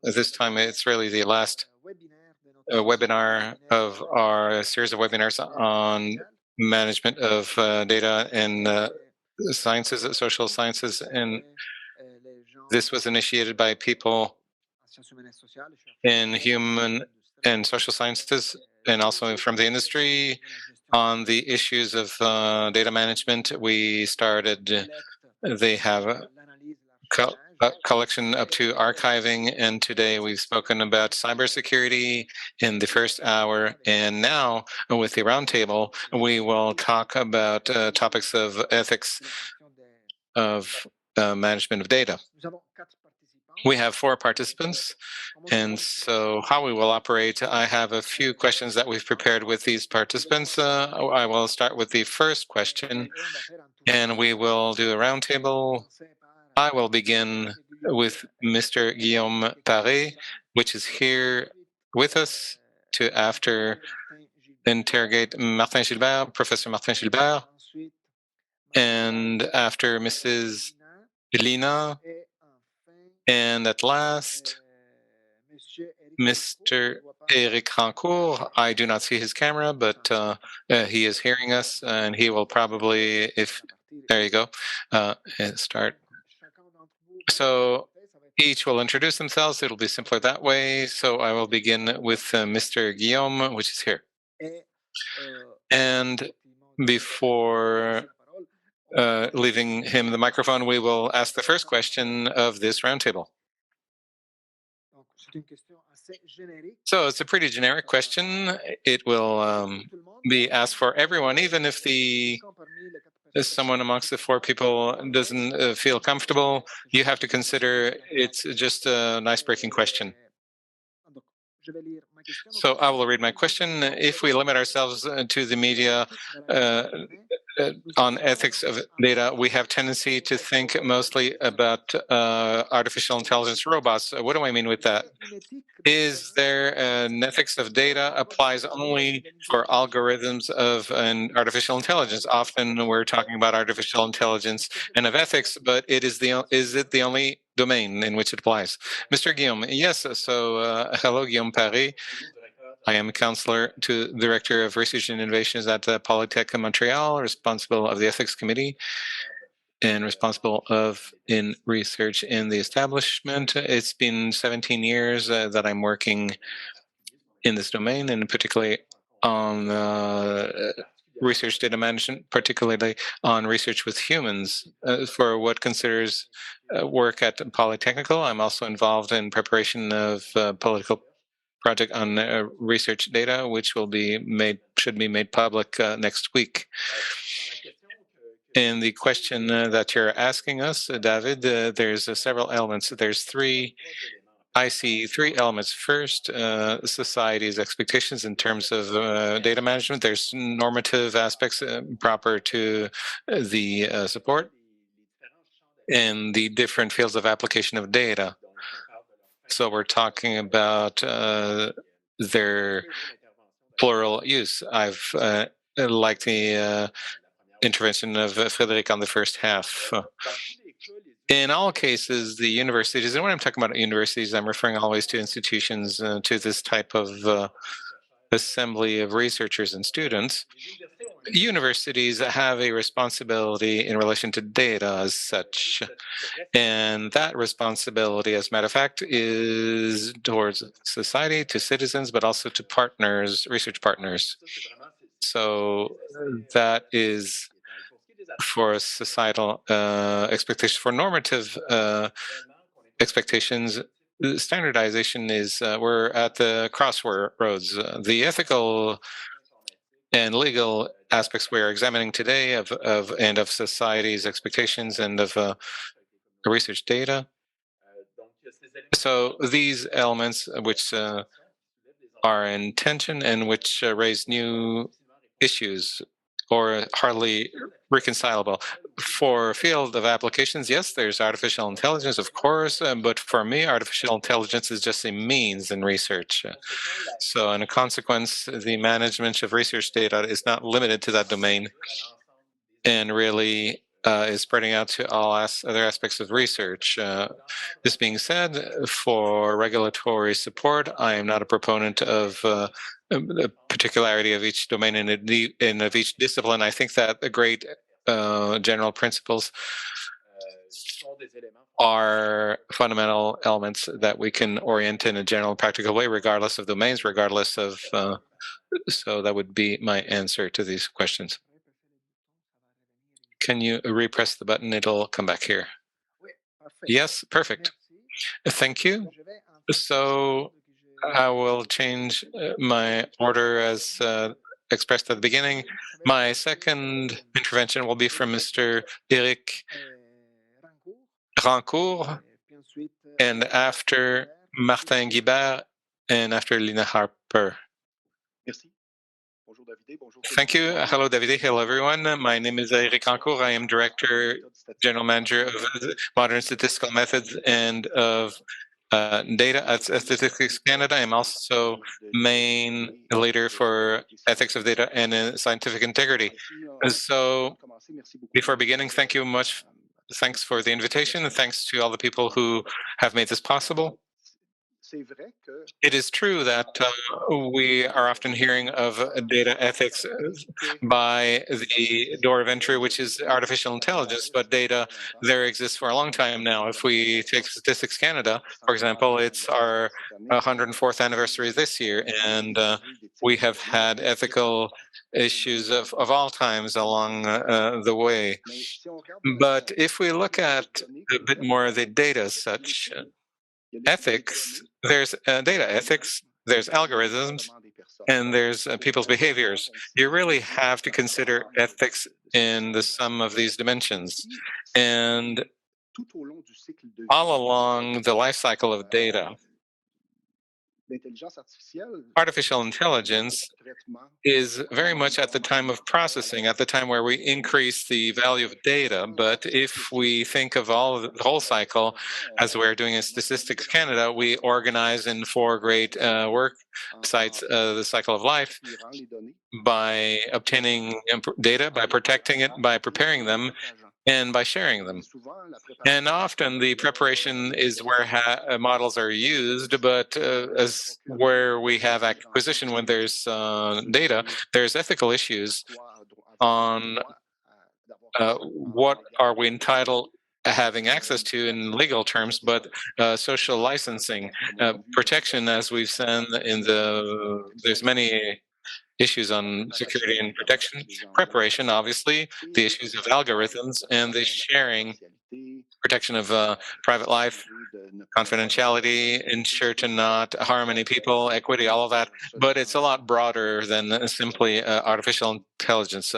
this time it's really the last webinar of our series of webinars on management of data and sciences, social sciences, and this was initiated by people in human and social sciences and also from the industry on the issues of data management. We started, they have a collection up to archiving, and today we've spoken about cybersecurity in the first hour, and now with the roundtable, we will talk about topics of ethics of management of data. We have 4 participants, and so how we will operate, I have a few questions that we've prepared with these participants. I will start with the first question, and we will do a roundtable. I will begin with Mr. Guillaume Paré, which is here with us to after interrogate Martin Gilbert, Professor Martin Gilbert, and after Mrs. Lina, and at last, Mr. Éric Rancourt. I do not see his camera, but he is hearing us, and he will probably, if there you go, start. So each will introduce themselves. It'll be simpler that way. So I will begin with Mr. Guillaume, which is here. And before leaving him the microphone, we will ask the first question of this roundtable. So it's a pretty generic question. It will be asked for everyone, even if someone amongst the 4 people doesn't feel comfortable. You have to consider it's just an ice-breaking question. So I will read my question. If we limit ourselves to the media on ethics of data, we have tendency to think mostly about artificial intelligence robots. What do I mean with that? Is there an ethics of data applies only for algorithms of an artificial intelligence? Often we're talking about artificial intelligence and of ethics, but is it the only domain in which it applies? Mr. Guillaume, yes. So hello, Guillaume Paré. I am a counselor to Director of Research and Innovations at Polytechnique Montréal, responsible of the Ethics Committee and responsible in research in the establishment. It's been 17 years that I'm working in this domain, and particularly on research data management, particularly on research with humans for what considers work at Polytechnical. I'm also involved in preparation of political project on research data, which should be made public next week. In the question that you're asking us, David, there's several elements. I see 3 elements. First, society's expectations in terms of data management. There's normative aspects proper to the support and the different fields of application of data. So we're talking about their plural use. I've liked the intervention of Frédéric on the first half. In all cases, the universities, and when I'm talking about universities, I'm referring always to institutions, to this type of assembly of researchers and students. Universities have a responsibility in relation to data as such. And that responsibility, as a matter of fact, is towards society, to citizens, but also to partners, research partners. So that is for societal expectations. For normative expectations, standardization is, we're at the crossroads. The ethical and legal aspects we're examining today of society's expectations and of research data. So these elements which are in tension and which raise new issues or hardly reconcilable. For field of applications, yes, there's artificial intelligence, of course, but for me, artificial intelligence is just a means in research. So in a consequence, the management of research data is not limited to that domain. And really, is spreading out to all other aspects of research. This being said, for regulatory support, I am not a proponent of the particularity of each domain and of each discipline. I think that the great general principles are fundamental elements that we can orient in a general practical way, regardless of domains, regardless of, so that would be my answer to these questions. Can you repress the button? It'll come back here. Yes, perfect. Thank you. So I will change my order as expressed at the beginning. My second intervention will be from Mr. Éric Rancourt, and after Martin Gibert, and after Lina Harper. Thank you. Hello, David. Hello, everyone. My name is Éric Rancourt. I am Director, General Manager of Modern Statistical Methods and of Data at Statistics Canada. I'm also main leader for ethics of data and scientific integrity. So before beginning, thank you much. Thanks for the invitation, and thanks to all the people who have made this possible. It is true that we are often hearing of data ethics by the door of entry, which is artificial intelligence, but data there exists for a long time now. If we take Statistics Canada, for example, it's our 104th anniversary this year, and we have had ethical issues of all times along the way. But if we look at a bit more of the data as such, ethics, there's data ethics, there's algorithms, and there's people's behaviors. You really have to consider ethics in the sum of these dimensions. And all along the life cycle of data, artificial intelligence is very much at the time of processing, at the time where we increase the value of data. But if we think of the whole cycle, as we're doing in Statistics Canada, we organize in 4 great work sites the cycle of life by obtaining data, by protecting it, by preparing them, and by sharing them. And often the preparation is where models are used, but as where we have acquisition, when there's data, there's ethical issues on what are we entitled having access to in legal terms, but social licensing, protection, as we've seen in there's many issues on security and protection, preparation, obviously, the issues of algorithms, and the sharing, protection of private life, confidentiality, ensure to not harm any people, equity, all of that. But it's a lot broader than simply artificial intelligence,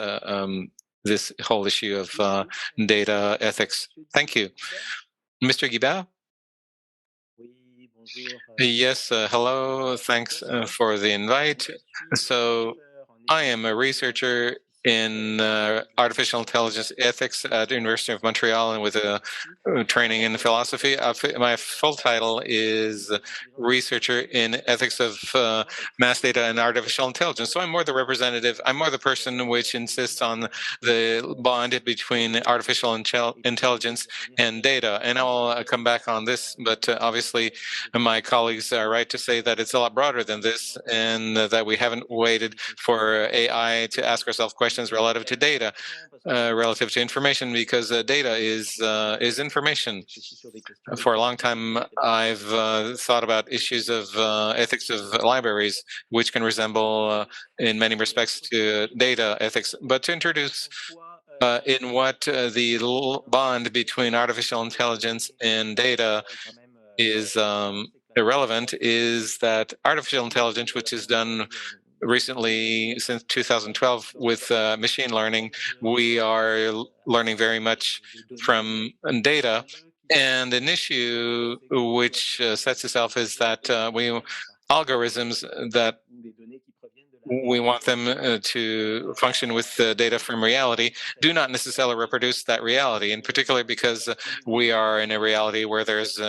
this whole issue of data ethics. Thank you. Mr. Gibert? Yes, hello. Thanks for the invite. So I am a researcher in artificial intelligence ethics at the University of Montreal, and with a training in philosophy. My full title is researcher in ethics of mass data and artificial intelligence. So I'm more the representative, I'm more the person which insists on the bond between artificial intelligence and data. And I'll come back on this, but obviously my colleagues are right to say that it's a lot broader than this, and that we haven't waited for AI to ask ourselves questions relative to data, relative to information, because data is information. For a long time, I've thought about issues of ethics of libraries, which can resemble, in many respects, to data ethics. But to introduce in what the bond between artificial intelligence and data is irrelevant, is that artificial intelligence, which is done recently since 2012 with machine learning, we are learning very much from data. And an issue which sets itself is that algorithms that we want them to function with data from reality do not necessarily reproduce that reality, in particular because we are in a reality where there's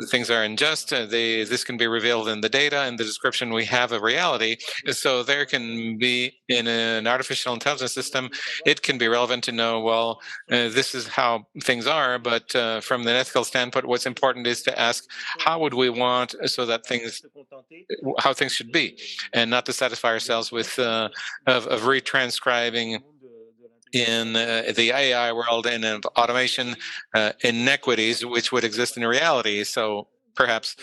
things are unjust. This can be revealed in the data and the description we have of reality. So there can be, in an artificial intelligence system, it can be relevant to know, well, this is how things are, but from the ethical standpoint, what's important is to ask, how would we want so that how things should be, and not to satisfy ourselves with of retranscribing in the AI world and of automation inequities which would exist in reality. So perhaps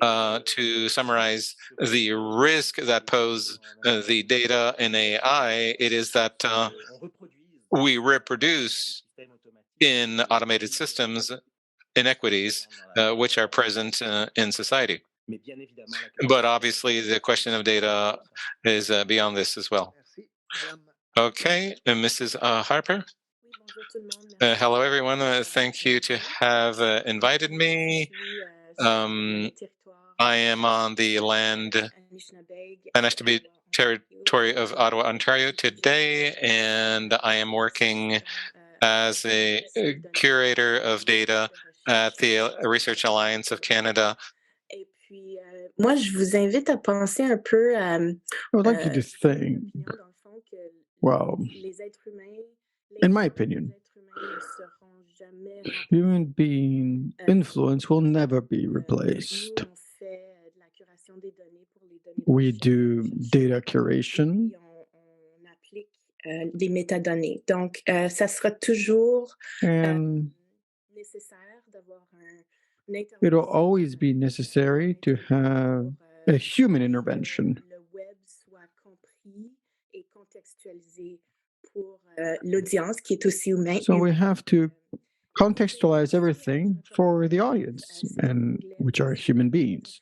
to summarize the risk that pose the data in AI, it is that we reproduce in automated systems inequities which are present in society. But obviously, the question of data is beyond this as well. Okay, Mrs. Harper. Hello, everyone. Thank you to have invited me. I am on the Anishinaabe territory of Ottawa, Ontario today, and I am working as a curator of data at the Research Alliance of Canada. Moi, je vous invite à penser un peu à, I would like you to think, well, in my opinion, human being influence will never be replaced. We do data curation. Des métadonnées. Donc, ça sera toujours nécessaire d'avoir it will always be necessary to have a human intervention. Le web soit compris et contextualisé pour l'audience qui est aussi humain. So we have to contextualize everything for the audience, and which are human beings.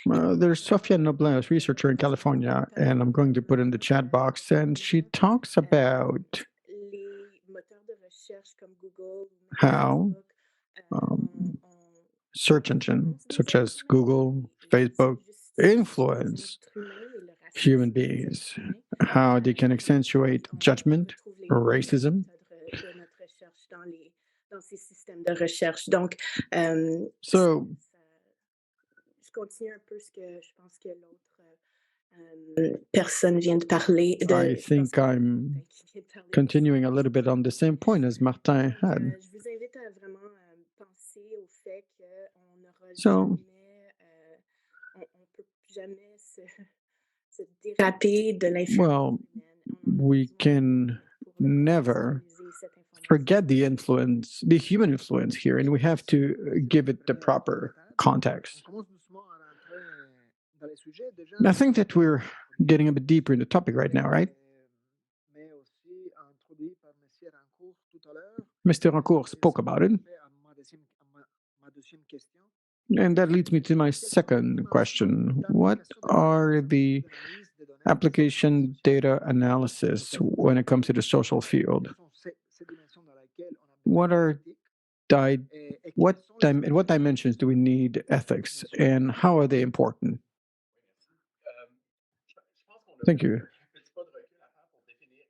There's Sophia Noble, a researcher in California, and I'm going to put in the chat box, and she talks about how search engines such as Google, Facebook influence human beings, how they can accentuate judgment or racism. So I think I'm continuing a little bit on the same point as Martin had. So well, we can never forget the influence, the human influence here, and we have to give it the proper context. I think that we're getting a bit deeper in the topic right now, right? Mr. Rancourt spoke about it. And that leads me to my second question. What are the application data analysis when it comes to the social field? What are in what dimensions do we need ethics, and how are they important? Thank you.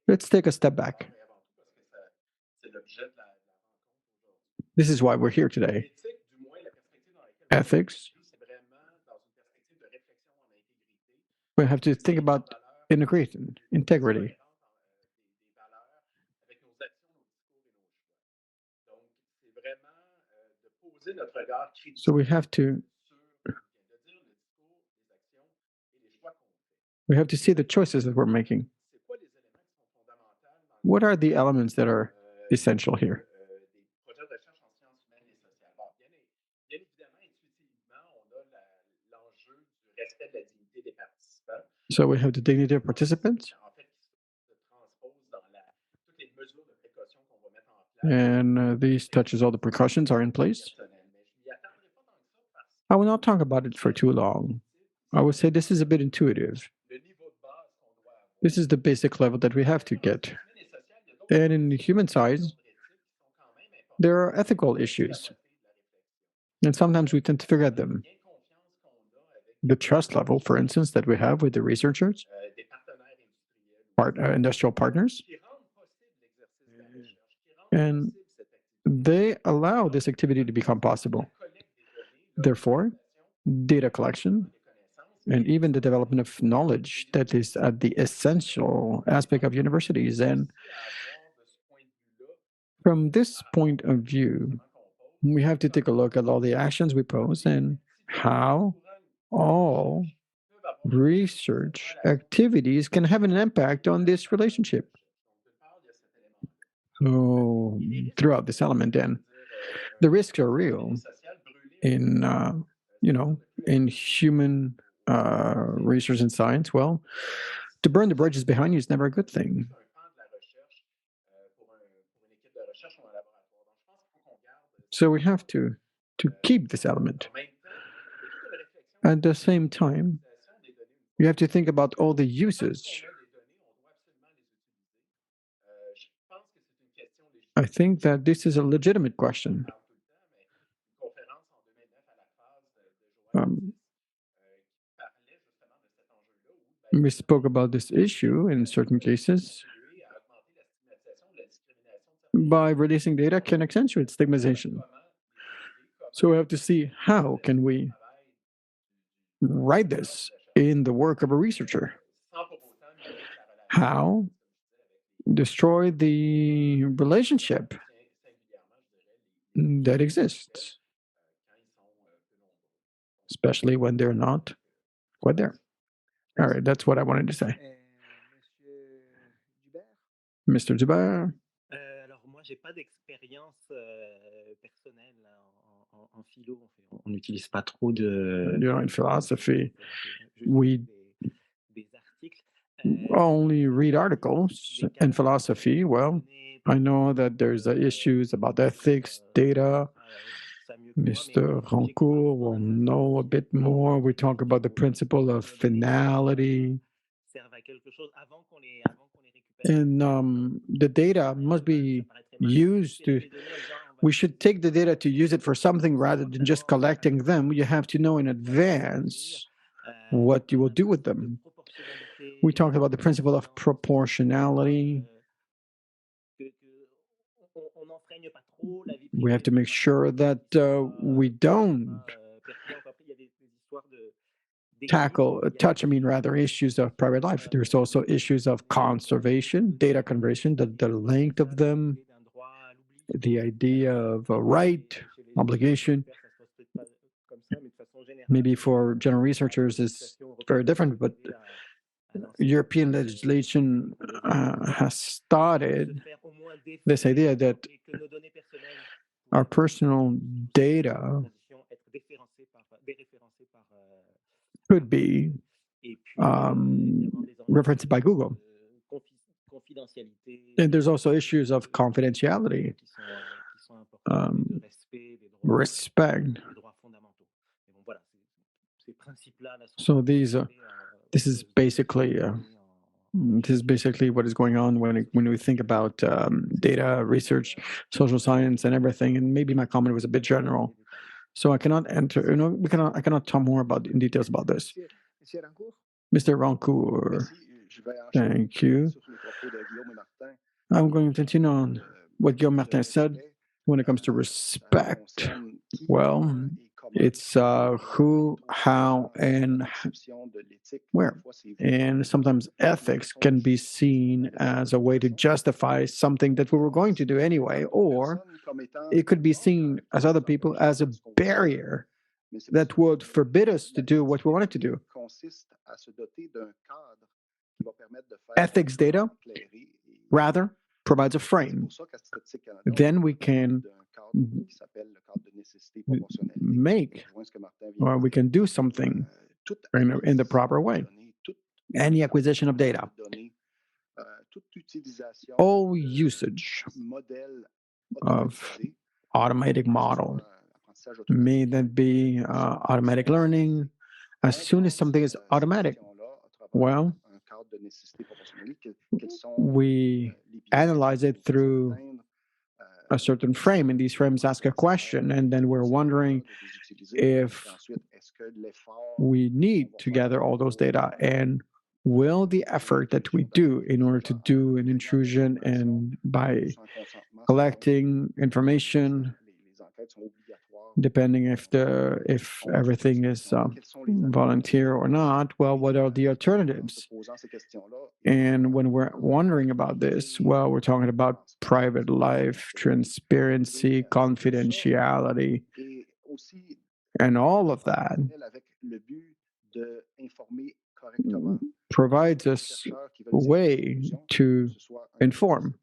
Let's take a step back. This is why we're here today. Ethics. We have to think about integrity. So we have to see the choices that we're making. What are the elements that are essential here? So we have the dignity of participants, and these touches all the precautions are in place. I will not talk about it for too long. I would say this is a bit intuitive. This is the basic level that we have to get. And in the human side, there are ethical issues. And sometimes we tend to forget them. The trust level, for instance, that we have with the researchers, industrial partners, and they allow this activity to become possible. Therefore, data collection and even the development of knowledge that is at the essential aspect of universities. And from this point of view, we have to take a look at all the actions we pose and how all research activities can have an impact on this relationship. So, throughout this element, then the risks are real in in human research and science. Well, to burn the bridges behind you is never a good thing. So we have to keep this element. At the same time, you have to think about all the usage. I think that this is a legitimate question. We spoke about this issue in certain cases. By releasing data can accentuate stigmatization. So we have to see how can we write this in the work of a researcher. How destroy the relationship that exists, especially when they're not quite there. All right, that's what I wanted to say. Mr. Gibert? Alors moi, j'ai pas d'expérience personnelle en philo. On n'utilise pas trop de. In philosophy, we des articles. only read articles. In philosophy, well, I know that there's issues about ethics, data. Mr. Rancourt will know a bit more. We talk about the principle of finality. And the data must be used to, we should take the data to use it for something rather than just collecting them. You have to know in advance what you will do with them. We talked about the principle of proportionality. We have to make sure that we don't touch issues of private life. There's also issues of conservation, data conservation, the length of them, the idea of a right, obligation. Maybe for general researchers it's very different, but European legislation has started this idea that our personal data could be referenced by Google. And there's also issues of confidentiality, respect. So this is basically what is going on when we think about data, research, social science, and everything. And maybe my comment was a bit general, so I cannot enter. I cannot talk more in details about this. Mr. Rancourt, thank you. I'm going to continue on what Guillaume Martin said when it comes to respect. Well, it's who, how, and where. And sometimes ethics can be seen as a way to justify something that we were going to do anyway, or it could be seen as other people as a barrier that would forbid us to do what we wanted to do. Ethics data, rather, provides a frame. Then we can make, or we can do something in the proper way. Any acquisition of data, all usage of automatic model, may that be automatic learning. As soon as something is automatic, well, we analyze it through a certain frame, and these frames ask a question, and then we're wondering if we need to gather all those data, and will the effort that we do in order to do an intrusion and by collecting information, depending if everything is volunteer or not, well, what are the alternatives? And when we're wondering about this, well, we're talking about private life, transparency, confidentiality, and all of that provides us a way to inform.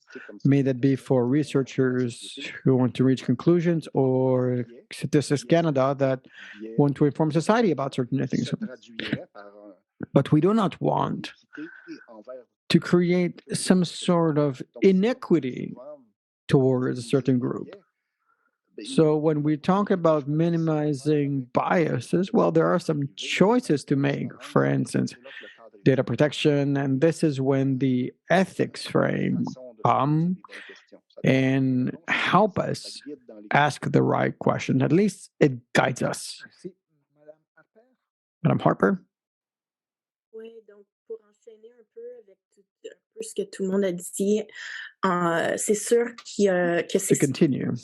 May that be for researchers who want to reach conclusions or Statistics Canada that want to inform society about certain things. But we do not want to create some sort of inequity towards a certain group. So when we talk about minimizing biases, well, there are some choices to make. For instance, data protection, and this is when the ethics frame come and help us ask the right question. At least it guides us. Madame Harper? Oui, donc pour enchaîner un peu avec un peu ce que tout le monde a dit, c'est sûr que c'est To continue, important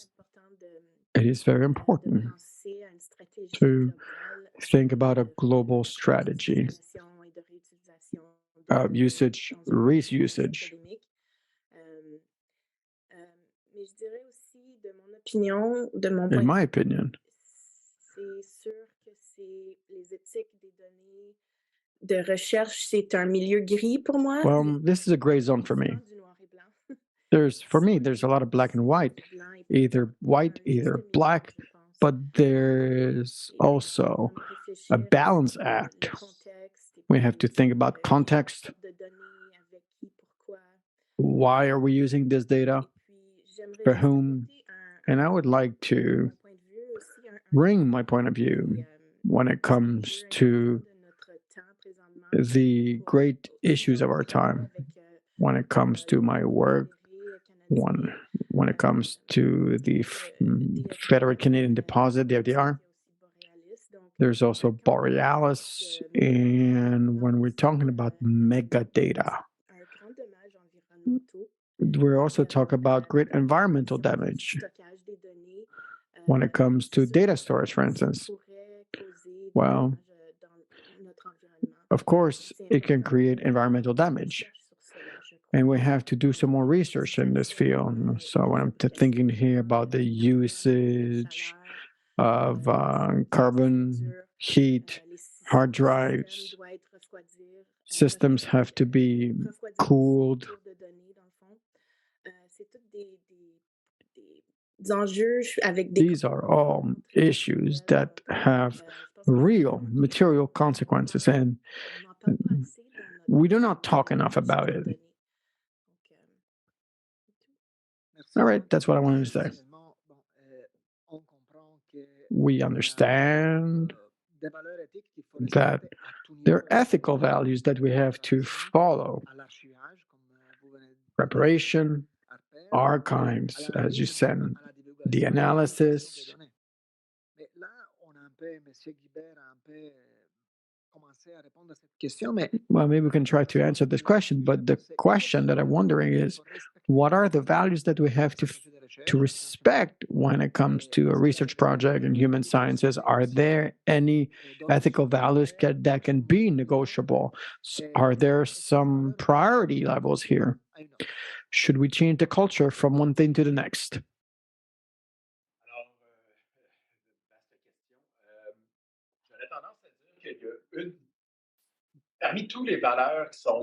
it is very important penser à une stratégie to globale think about a global strategy d'utilisation et de réutilisation of usage, dans un reusage. académique. Mais je dirais aussi, de mon opinion, de mon point In de my vue, opinion, c'est sûr que c'est les éthiques des données de recherche, c'est un milieu gris pour moi. well, this is a gray zone for me. Souvent du noir et blanc. For me, there's a lot of black and white, Blanc et either white, either juste black, milieu, je pense. but there's also Vraiment a réfléchir balance le act. contexte et We puis, have to think about context. type de données, avec qui, pourquoi. Why are we using this data? Et puis, j'aimerais For juste whom? apporter And I would like to un point de vue aussi, bring my point of qui, view when it comes enjeu to important de notre temps présentement the pour great aussi issues of our avoir time, avec, when it comes to my work, canadien, when it comes to the Federal Canadian Deposit, the FDR. There's also Borealis, and when we're talking about megadata, un grand dommage environnementaux, we're also talking about great environmental damage stockage des données, when it comes to data storage, for instance. pourrait causer des Well, dommages dans notre environnement. of course, it can create environmental damage. And we have to do some more research in this field. So when I'm thinking here about the usage of carbon, heat, hard drives, systems have to be cooled. These are all issues that have real material consequences, and we do not talk enough about it. All right, that's what I wanted to say. We understand that there are ethical values that we have to follow. Preparation, archives, as you said, the analysis. Well, maybe we can try to answer this question, but the question that I'm wondering is, what are the values that we have to respect when it comes to a research project in human sciences? Are there any ethical values that can be negotiable? Are there some priority levels here? Should we change the culture from one thing to the next?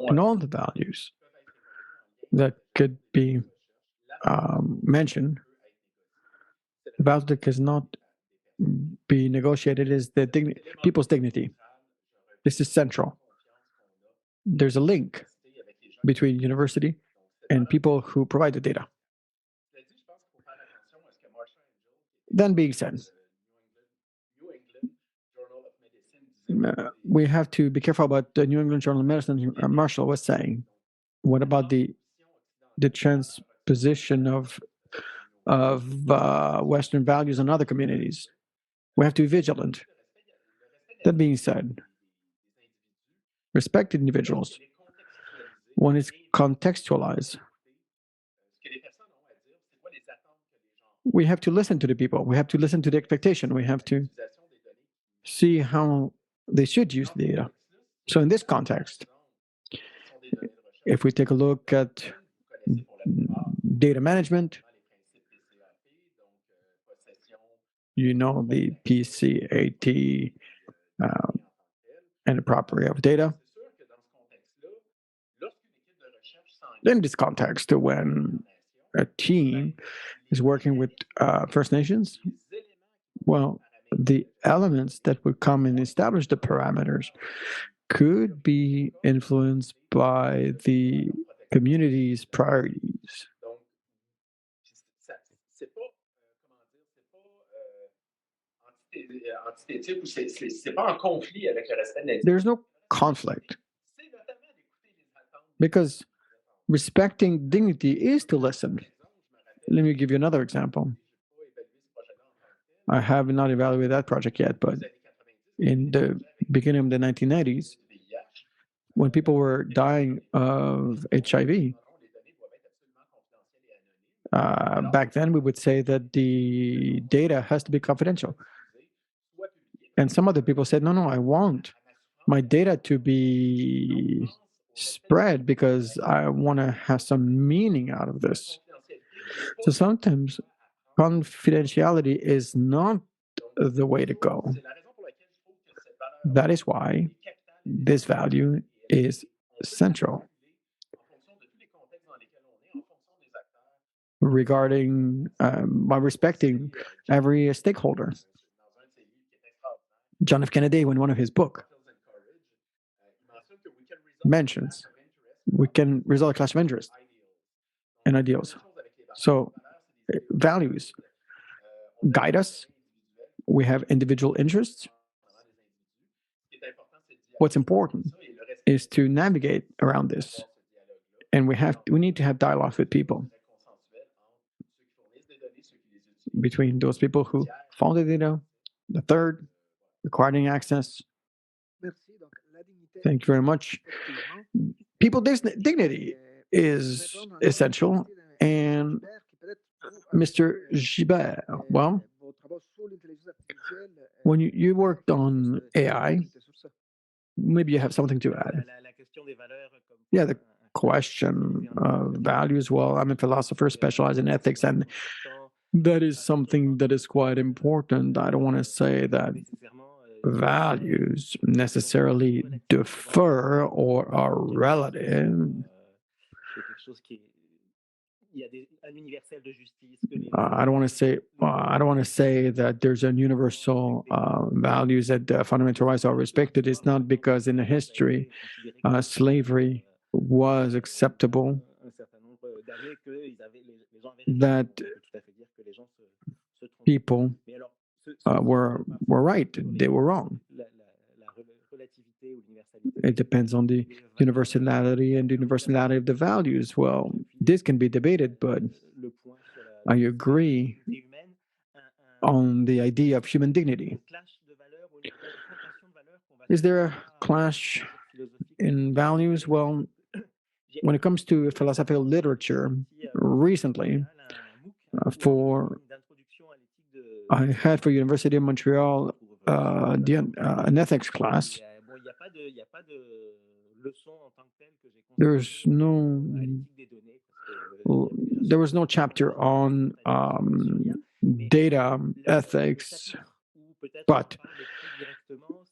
And all the values that could be mentioned, the value that cannot be negotiated is the people's dignity. This is central. There's a link between university and people who provide the data. That being said, we have to be careful about the New England Journal of Medicine. Marshall was saying, what about the transposition of Western values in other communities? We have to be vigilant. That being said, respect individuals, one is contextualize. We have to listen to the people. We have to listen to the expectation. We have to see how they should use the data. So in this context, if we take a look at data management, you know the PCAT and the property of data. In this context, when a team is working with First Nations, well, the elements that would come and establish the parameters could be influenced by the community's priorities. There's no conflict, because respecting dignity is to listen. Let me give you another example. I have not evaluated that project yet, but in the beginning of the 1990s, when people were dying of HIV, back then we would say that the data has to be confidential. And some other people said, no, I want my data to be spread because I want to have some meaning out of this. So sometimes confidentiality is not the way to go. That is why this value is central regarding by respecting every stakeholder. John F. Kennedy, in one of his books, mentions we can resolve a clash of interest and ideals. So values guide us. We have individual interests. What's important is to navigate around this, and we need to have dialogue with people, between those people who found the data, the third, requiring access. Thank you very much. People dignity is essential, and Mr. Gibert, well, when you worked on AI, maybe you have something to add. Yeah, the question of values. Well, I'm a philosopher specialized in ethics, and that is something that is quite important. I don't want to say that values necessarily differ or are relative. I don't want to say that there's a universal values that fundamental rights are respected. It's not because in the history slavery was acceptable that people were right. They were wrong. It depends on the universality and the universality of the values. Well, this can be debated, but I agree on the idea of human dignity. Is there a clash in values? Well, when it comes to philosophical literature, recently, I had for University of Montreal an ethics class. There was no chapter on data ethics, but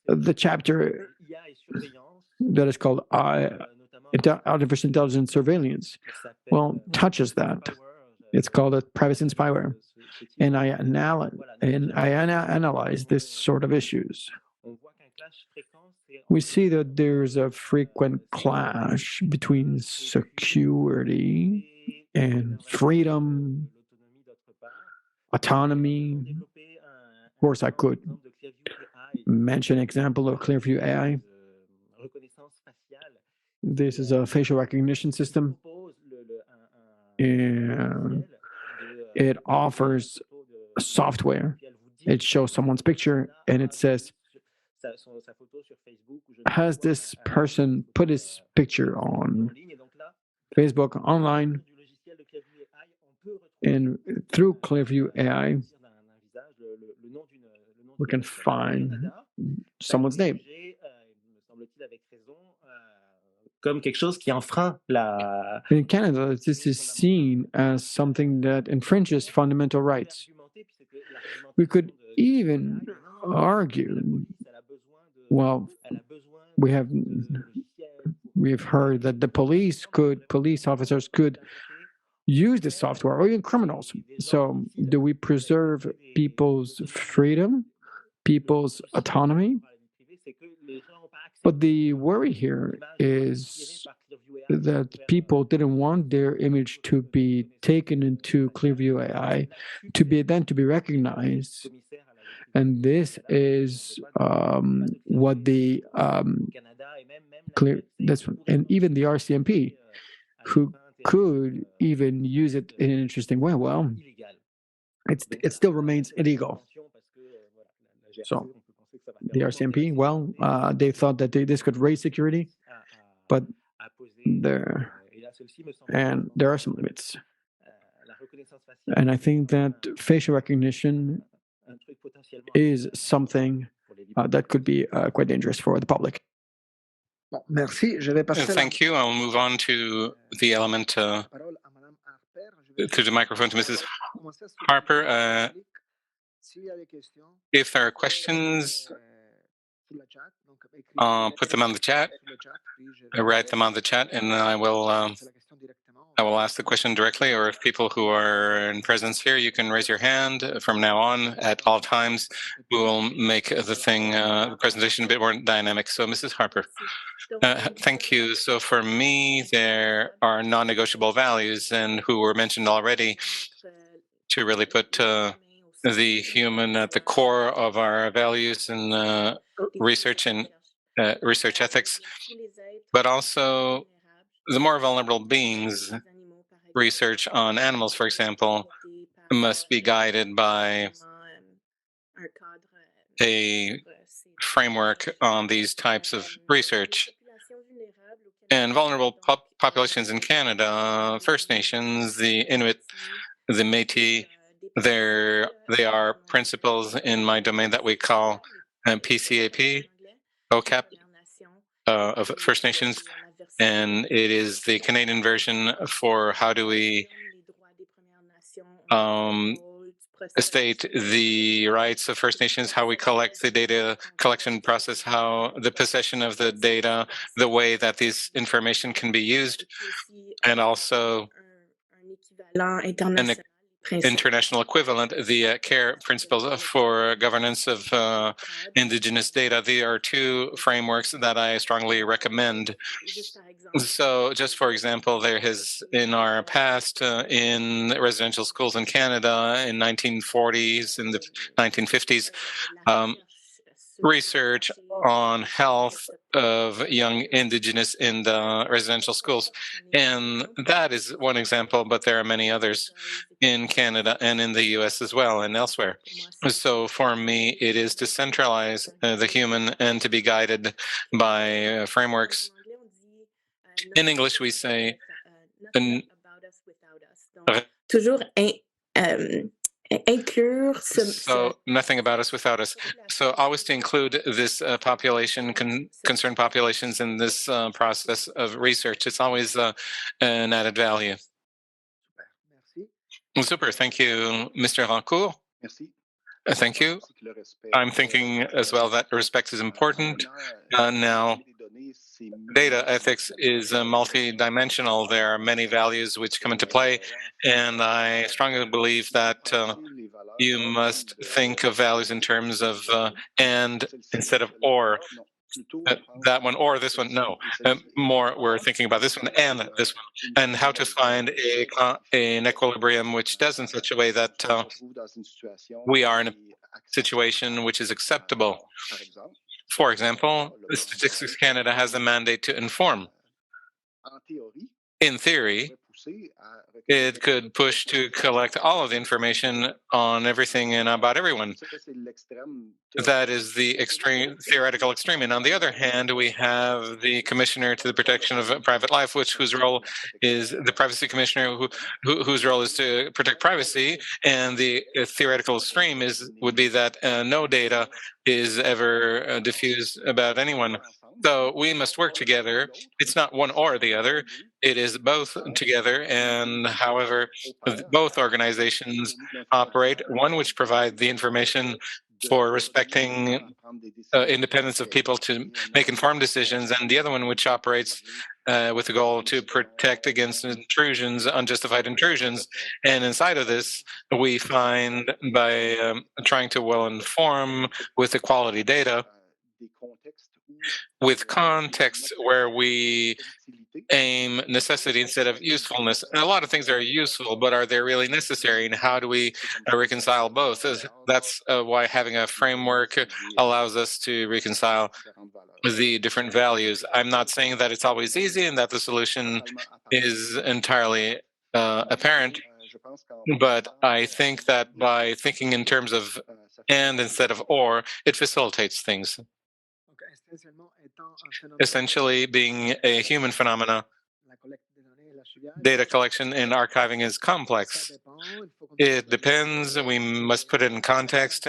the chapter that is called artificial intelligence surveillance, well, touches that. It's called a privacy and spyware, and I analyze this sort of issues. We see that there's a frequent clash between security and freedom, autonomy. Of course, I could mention an example of Clearview AI. This is a facial recognition system, and it offers software. It shows someone's picture, and it says, has this person put his picture on Facebook, online, and through Clearview AI, we can find someone's name. Comme quelque chose qui enfreint la. In Canada, this is seen as something that infringes fundamental rights. We could even argue, well, we've heard that the police officers could use the software, or even criminals. So do we preserve people's freedom, people's autonomy? But the worry here is that people didn't want their image to be taken into Clearview AI, to be recognized. And this is what the and even the RCMP, who could even use it in an interesting way. Well, it still remains illegal. So the RCMP, well, they thought that this could raise security, but there are some limits. And I think that facial recognition is something that could be quite dangerous for the public. Thank you. I'll move on to the element to the microphone to Mrs. Harper. If there are questions, put them on the chat. Write them on the chat, and I will ask the question directly. Or if people who are in presence here, you can raise your hand from now on at all times. We will make the presentation a bit more dynamic. So, Mrs. Harper. Thank you. So for me, there are non-negotiable values, and who were mentioned already, to really put the human at the core of our values and research and research ethics, but also the more vulnerable beings. Research on animals, for example, must be guided by a framework on these types of research. And vulnerable populations in Canada, First Nations, the Inuit, the Métis, they are principles in my domain that we call PCAP, OCAP, of First Nations, and it is the Canadian version for how do we state the rights of First Nations, how we collect the data collection process, how the possession of the data, the way that this information can be used, and also an international equivalent, the CARE principles for governance of Indigenous data. They are two frameworks that I strongly recommend. So just for example, there has in our past in residential schools in Canada in 1940s and the 1950s, research on health of young Indigenous in the residential schools. And that is one example, but there are many others in Canada and in the US as well and elsewhere. So for me, it is to centralize the human and to be guided by frameworks. In English, we say toujours inclure so nothing about us without us. So always to include this population, concerned populations in this process of research. It's always an added value. Super. Thank you, Mr. Rancourt. Thank you. I'm thinking as well that respect is important. Now, data ethics is multi-dimensional. There are many values which come into play, and I strongly believe that you must think of values in terms of and instead of or. That one or this one, no. More, we're thinking about this one and this one, and how to find an equilibrium which does in such a way that we are in a situation which is acceptable. For example, Statistics Canada has a mandate to inform. In theory, it could push to collect all of the information on everything and about everyone. That is the extreme theoretical extreme. And on the other hand, we have the Commissioner to the Protection of Private Life, whose role is the Privacy Commissioner, whose role is to protect privacy. And the theoretical extreme would be that no data is ever diffused about anyone. So we must work together. It's not one or the other. It is both together. And however, both organizations operate, one which provides the information for respecting independence of people to make informed decisions, and the other one which operates with the goal to protect against intrusions, unjustified intrusions. And inside of this, we find by trying to well inform with the quality data, with context where we aim necessity instead of usefulness. And a lot of things are useful, but are they really necessary? And how do we reconcile both? That's why having a framework allows us to reconcile the different values. I'm not saying that it's always easy and that the solution is entirely apparent, but I think that by thinking in terms of and instead of or, it facilitates things. Essentially, being a human phenomena, data collection and archiving is complex. It depends. We must put it in context.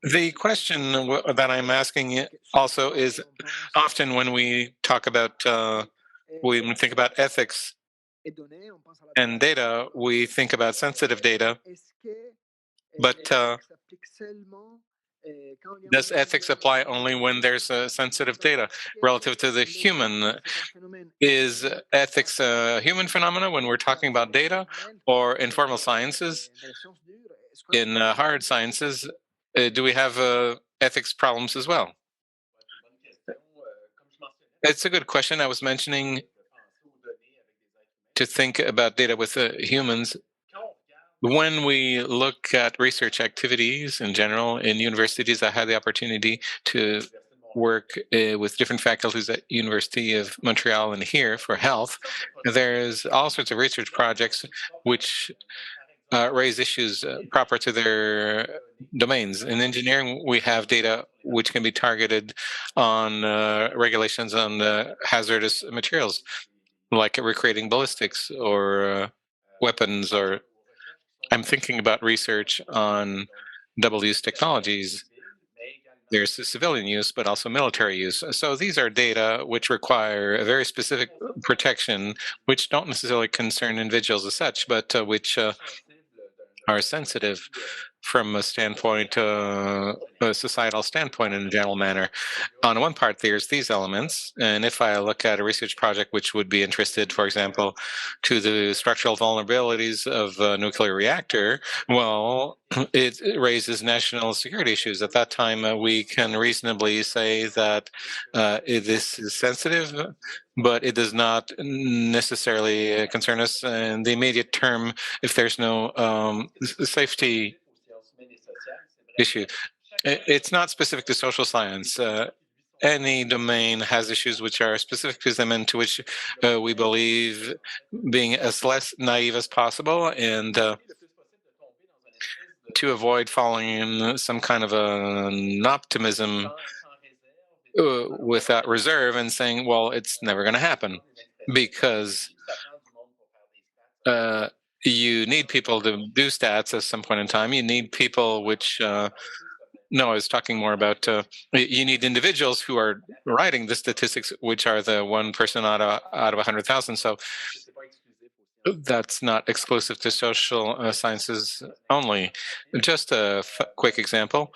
The question that I'm asking also is often when we talk about, when we think about ethics and data, we think about sensitive data, but does ethics apply only when there's sensitive data relative to the human? Is ethics a human phenomena when we're talking about data, or in formal sciences, in hard sciences, do we have ethics problems as well? It's a good question. I was mentioning to think about data with humans. When we look at research activities in general in universities, I had the opportunity to work with different faculties at University of Montreal and here for health. There's all sorts of research projects which raise issues proper to their domains. In engineering, we have data which can be targeted on regulations on hazardous materials, like recreating ballistics or weapons, or I'm thinking about research on double-use technologies. There's the civilian use, but also military use. So these are data which require a very specific protection, which don't necessarily concern individuals as such, but which are sensitive from a standpoint, a societal standpoint in a general manner. On one part, there's these elements. And if I look at a research project which would be interested, for example, to the structural vulnerabilities of a nuclear reactor, well, it raises national security issues. At that time, we can reasonably say that this is sensitive, but it does not necessarily concern us in the immediate term if there's no safety issue. It's not specific to social science. Any domain has issues which are specific to them and to which we believe being as less naive as possible and to avoid falling in some kind of an optimism without reserve and saying, well, it's never going to happen because you need people to do stats at some point in time. You need people which, no, I was talking more about, you need individuals who are writing the statistics, which are the one person out of 100,000. So that's not exclusive to social sciences only. Just a quick example.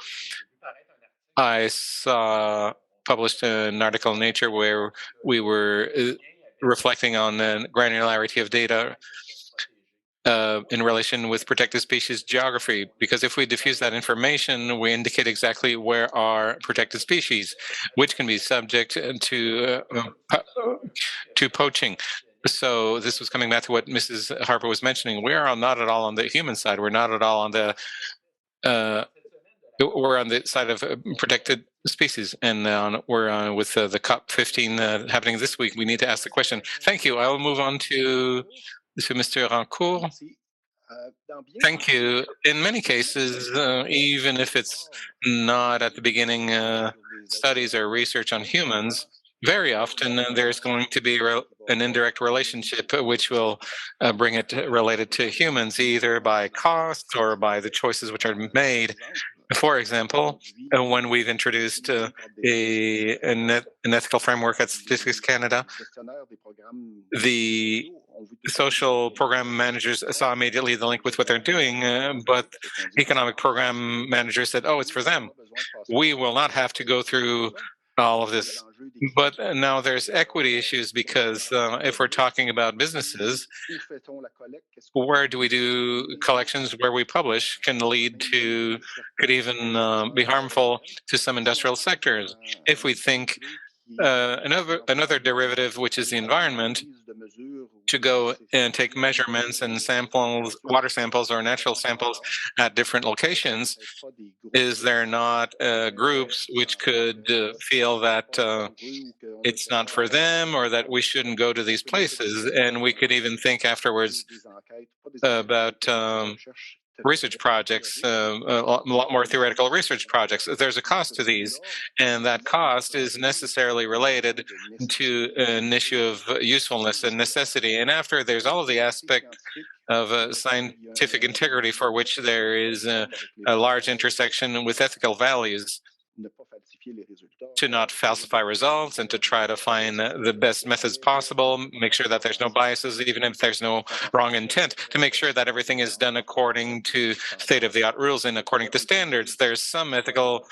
I saw published an article in Nature where we were reflecting on the granularity of data in relation with protected species geography, because if we diffuse that information, we indicate exactly where are protected species, which can be subject to poaching. So this was coming back to what Mrs. Harper was mentioning. We are not at all on the human side. We're not at all on the we're on the side of protected species, and we're with the COP15 happening this week. We need to ask the question. Thank you. I will move on to to Mr. Rancourt. Thank you. In many cases, even if it's not at the beginning studies or research on humans, very often there's going to be an indirect relationship which will bring it related to humans, either by cost or by the choices which are made. For example, when we've introduced an ethical framework at Statistics Canada, the social program managers saw immediately the link with what they're doing, but economic program managers said, oh, it's for them. We will not have to go through all of this. But now there's equity issues because if we're talking about businesses, where do we do collections, where we publish, can lead to, could even be harmful to some industrial sectors. If we think another derivative, which is the environment, to go and take measurements and samples, water samples or natural samples at different locations, is there not groups which could feel that it's not for them or that we shouldn't go to these places? And we could even think afterwards about research projects, a lot more theoretical research projects. There's a cost to these, and that cost is necessarily related to an issue of usefulness and necessity. And after, there's all of the aspect of scientific integrity for which there is a large intersection with ethical values, to not falsify results and to try to find the best methods possible, make sure that there's no biases, even if there's no wrong intent, to make sure that everything is done according to state-of-the-art rules and according to standards. There's some ethical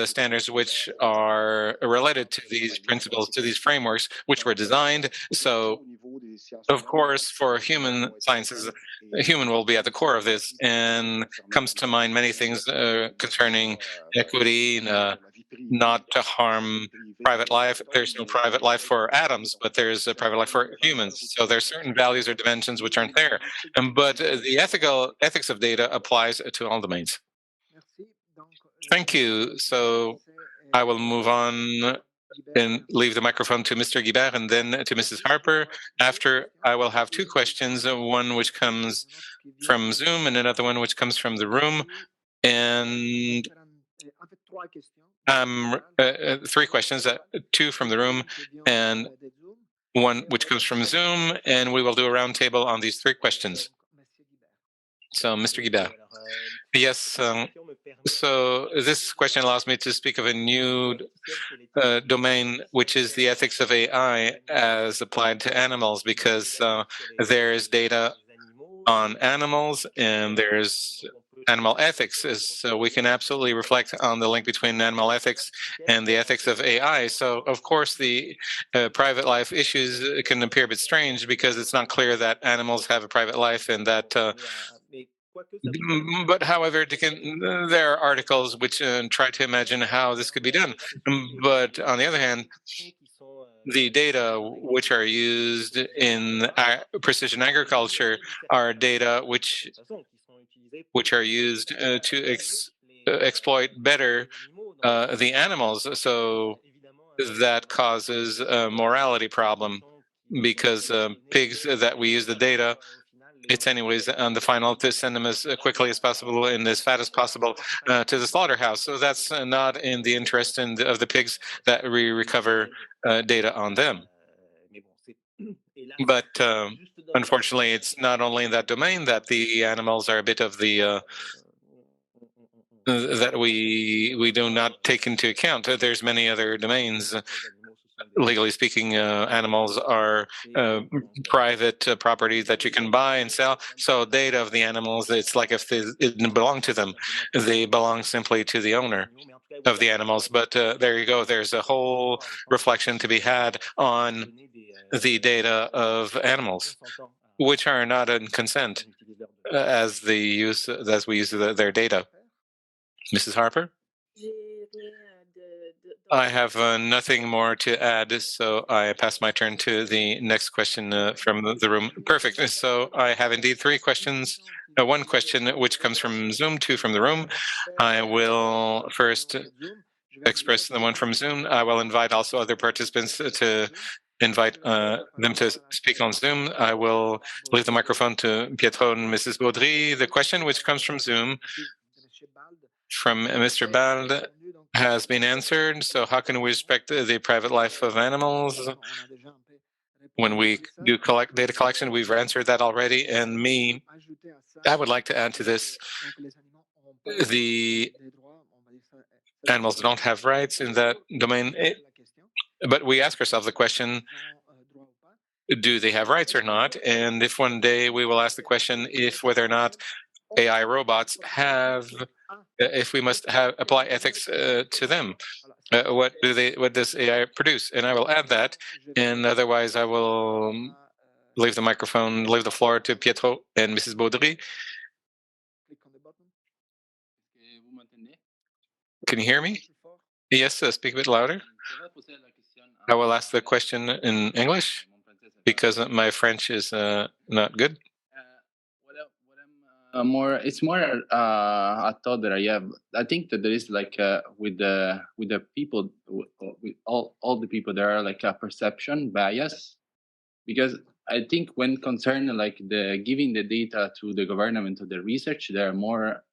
standards which are related to these principles, to these frameworks, which were designed. So, of course, for human sciences, a human will be at the core of this, and comes to mind many things concerning equity, not to harm private life. There's no private life for atoms, but there's a private life for humans. So there's certain values or dimensions which aren't there. But the ethics of data applies to all domains. Thank you. So I will move on and leave the microphone to Mr. Gibert and then to Mrs. Harper. After, I will have two questions, one which comes from Zoom and another one which comes from the room. And three questions, two from the room and one which comes from Zoom, and we will do a roundtable on these three questions. So, Mr. Guillaume. Yes, so this question allows me to speak of a new domain, which is the ethics of AI as applied to animals, because there is data on animals and there's animal ethics. So we can absolutely reflect on the link between animal ethics and the ethics of AI. So, of course, the private life issues can appear a bit strange because it's not clear that animals have a private life and that but however, there are articles which try to imagine how this could be done. But on the other hand, the data which are used in precision agriculture are data which are used to exploit better the animals. So that causes a morality problem because pigs that we use the data, it's anyways on the final to send them as quickly as possible and as fat as possible to the slaughterhouse. So that's not in the interest of the pigs that we recover data on them. But unfortunately, it's not only in that domain that the animals are a bit of the that we do not take into account. There's many other domains. Legally speaking, animals are private property that you can buy and sell. So data of the animals, it's like if it didn't belong to them, they belong simply to the owner of the animals. But there you go. There's a whole reflection to be had on the data of animals, which are not in consent as we use their data. Mrs. Harper? I have nothing more to add, so I pass my turn to the next question from the room. Perfect. So I have indeed three questions. One question which comes from Zoom, two from the room. I will first express the one from Zoom. I will invite also other participants to invite them to speak on Zoom. I will leave the microphone to Pietro and Mrs. Baudry. The question which comes from Zoom from Mr. Bald has been answered. So how can we respect the private life of animals? When we do data collection, we've answered that already. And I would like to add to this, the animals don't have rights in that domain. But we ask ourselves the question, do they have rights or not? And if one day we will ask the question if whether or not AI robots have, if we must apply ethics to them. What does AI produce? And I will add that, and otherwise I will leave the floor to Pietro and Mrs. Baudry. Can you hear me? Yes, speak a bit louder. I will ask the question in English because my French is not good. It's more a thought that I have. I think that there is like with the people, with all the people, there are like a perception bias, because I think when concerned like the giving the data to the government or the research, they are more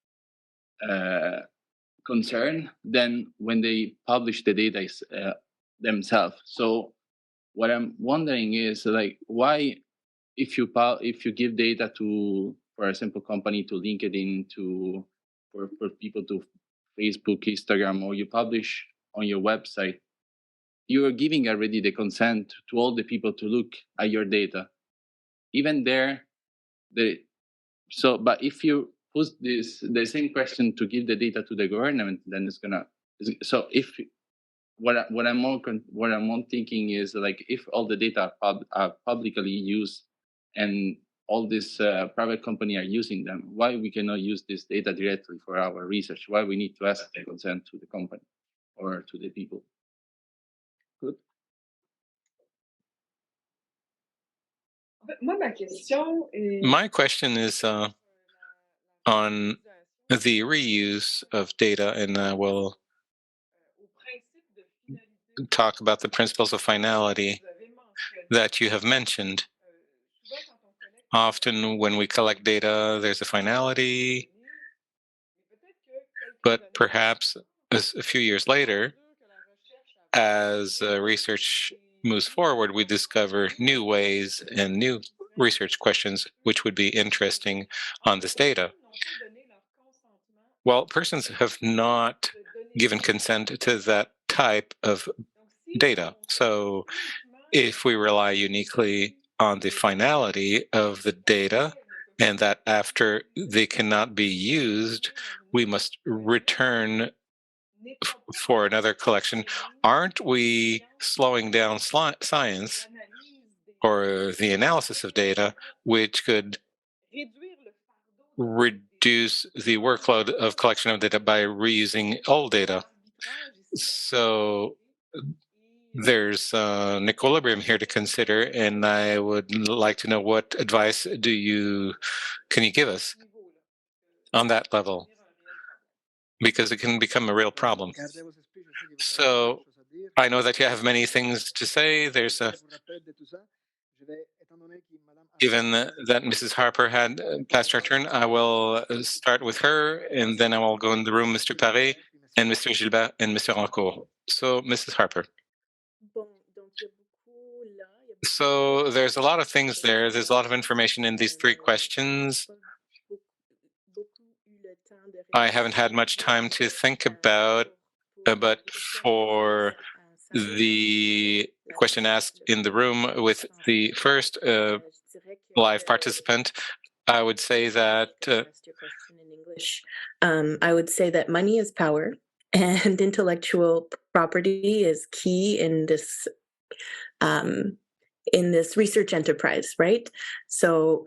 concerned than when they publish the data themselves. So what I'm wondering is like why, if you give data to, for example, company to LinkedIn, for people to Facebook, Instagram, or you publish on your website, you are giving already the consent to all the people to look at your data. Even there, but if you put the same question to give the data to the government, then it's gonna. So if what I'm more thinking is like if all the data are publicly used and all these private company are using them, why we cannot use this data directly for our research? Why we need to ask the consent to the company or to the people? Good. My question is on the reuse of data, and I will talk about the principles of finality that you have mentioned. Often when we collect data, there's a finality, but perhaps a few years later, as research moves forward, we discover new ways and new research questions which would be interesting on this data. Well, persons have not given consent to that type of data. So if we rely uniquely on the finality of the data and that after they cannot be used, we must return for another collection, aren't we slowing down science or the analysis of data, which could reduce the workload of collection of data by reusing old data? So there's an equilibrium here to consider, and I would like to know what advice can you give us on that level, because it can become a real problem. So I know that you have many things to say. Given that Mrs. Harper had passed her turn, I will start with her, and then I will go in the room, Mr. Paré, and Mr. Gilbert, and Mr. Rancourt. So, Mrs. Harper. So there's a lot of things there. There's a lot of information in these three questions. I haven't had much time to think about, but for the question asked in the room with the first live participant, I would say that I would say that money is power, and intellectual property is key in this research enterprise, right? So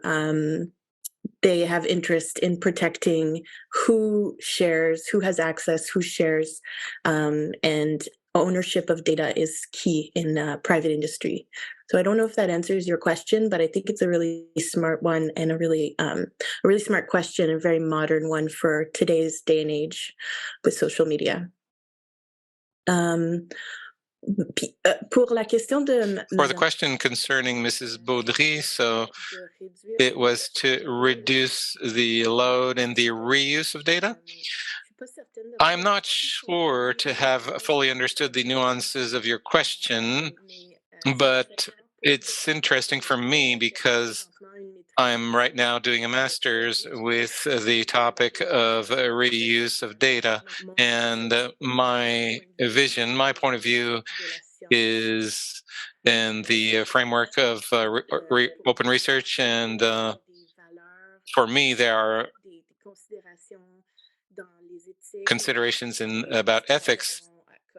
they have interest in protecting who shares, who has access, who shares, and ownership of data is key in private industry. So I don't know if that answers your question, but I think it's a really smart one and a really smart question, a very modern one for today's day and age with social media. Pour la question de For the question concerning Mrs. Baudry, so it was to reduce the load and the reuse of data. I'm not sure to have fully understood the nuances of your question, but it's interesting for me because I'm right now doing a master's with the topic of reuse of data, and my vision, my point of view is in the framework of open research, and for me there are considerations about ethics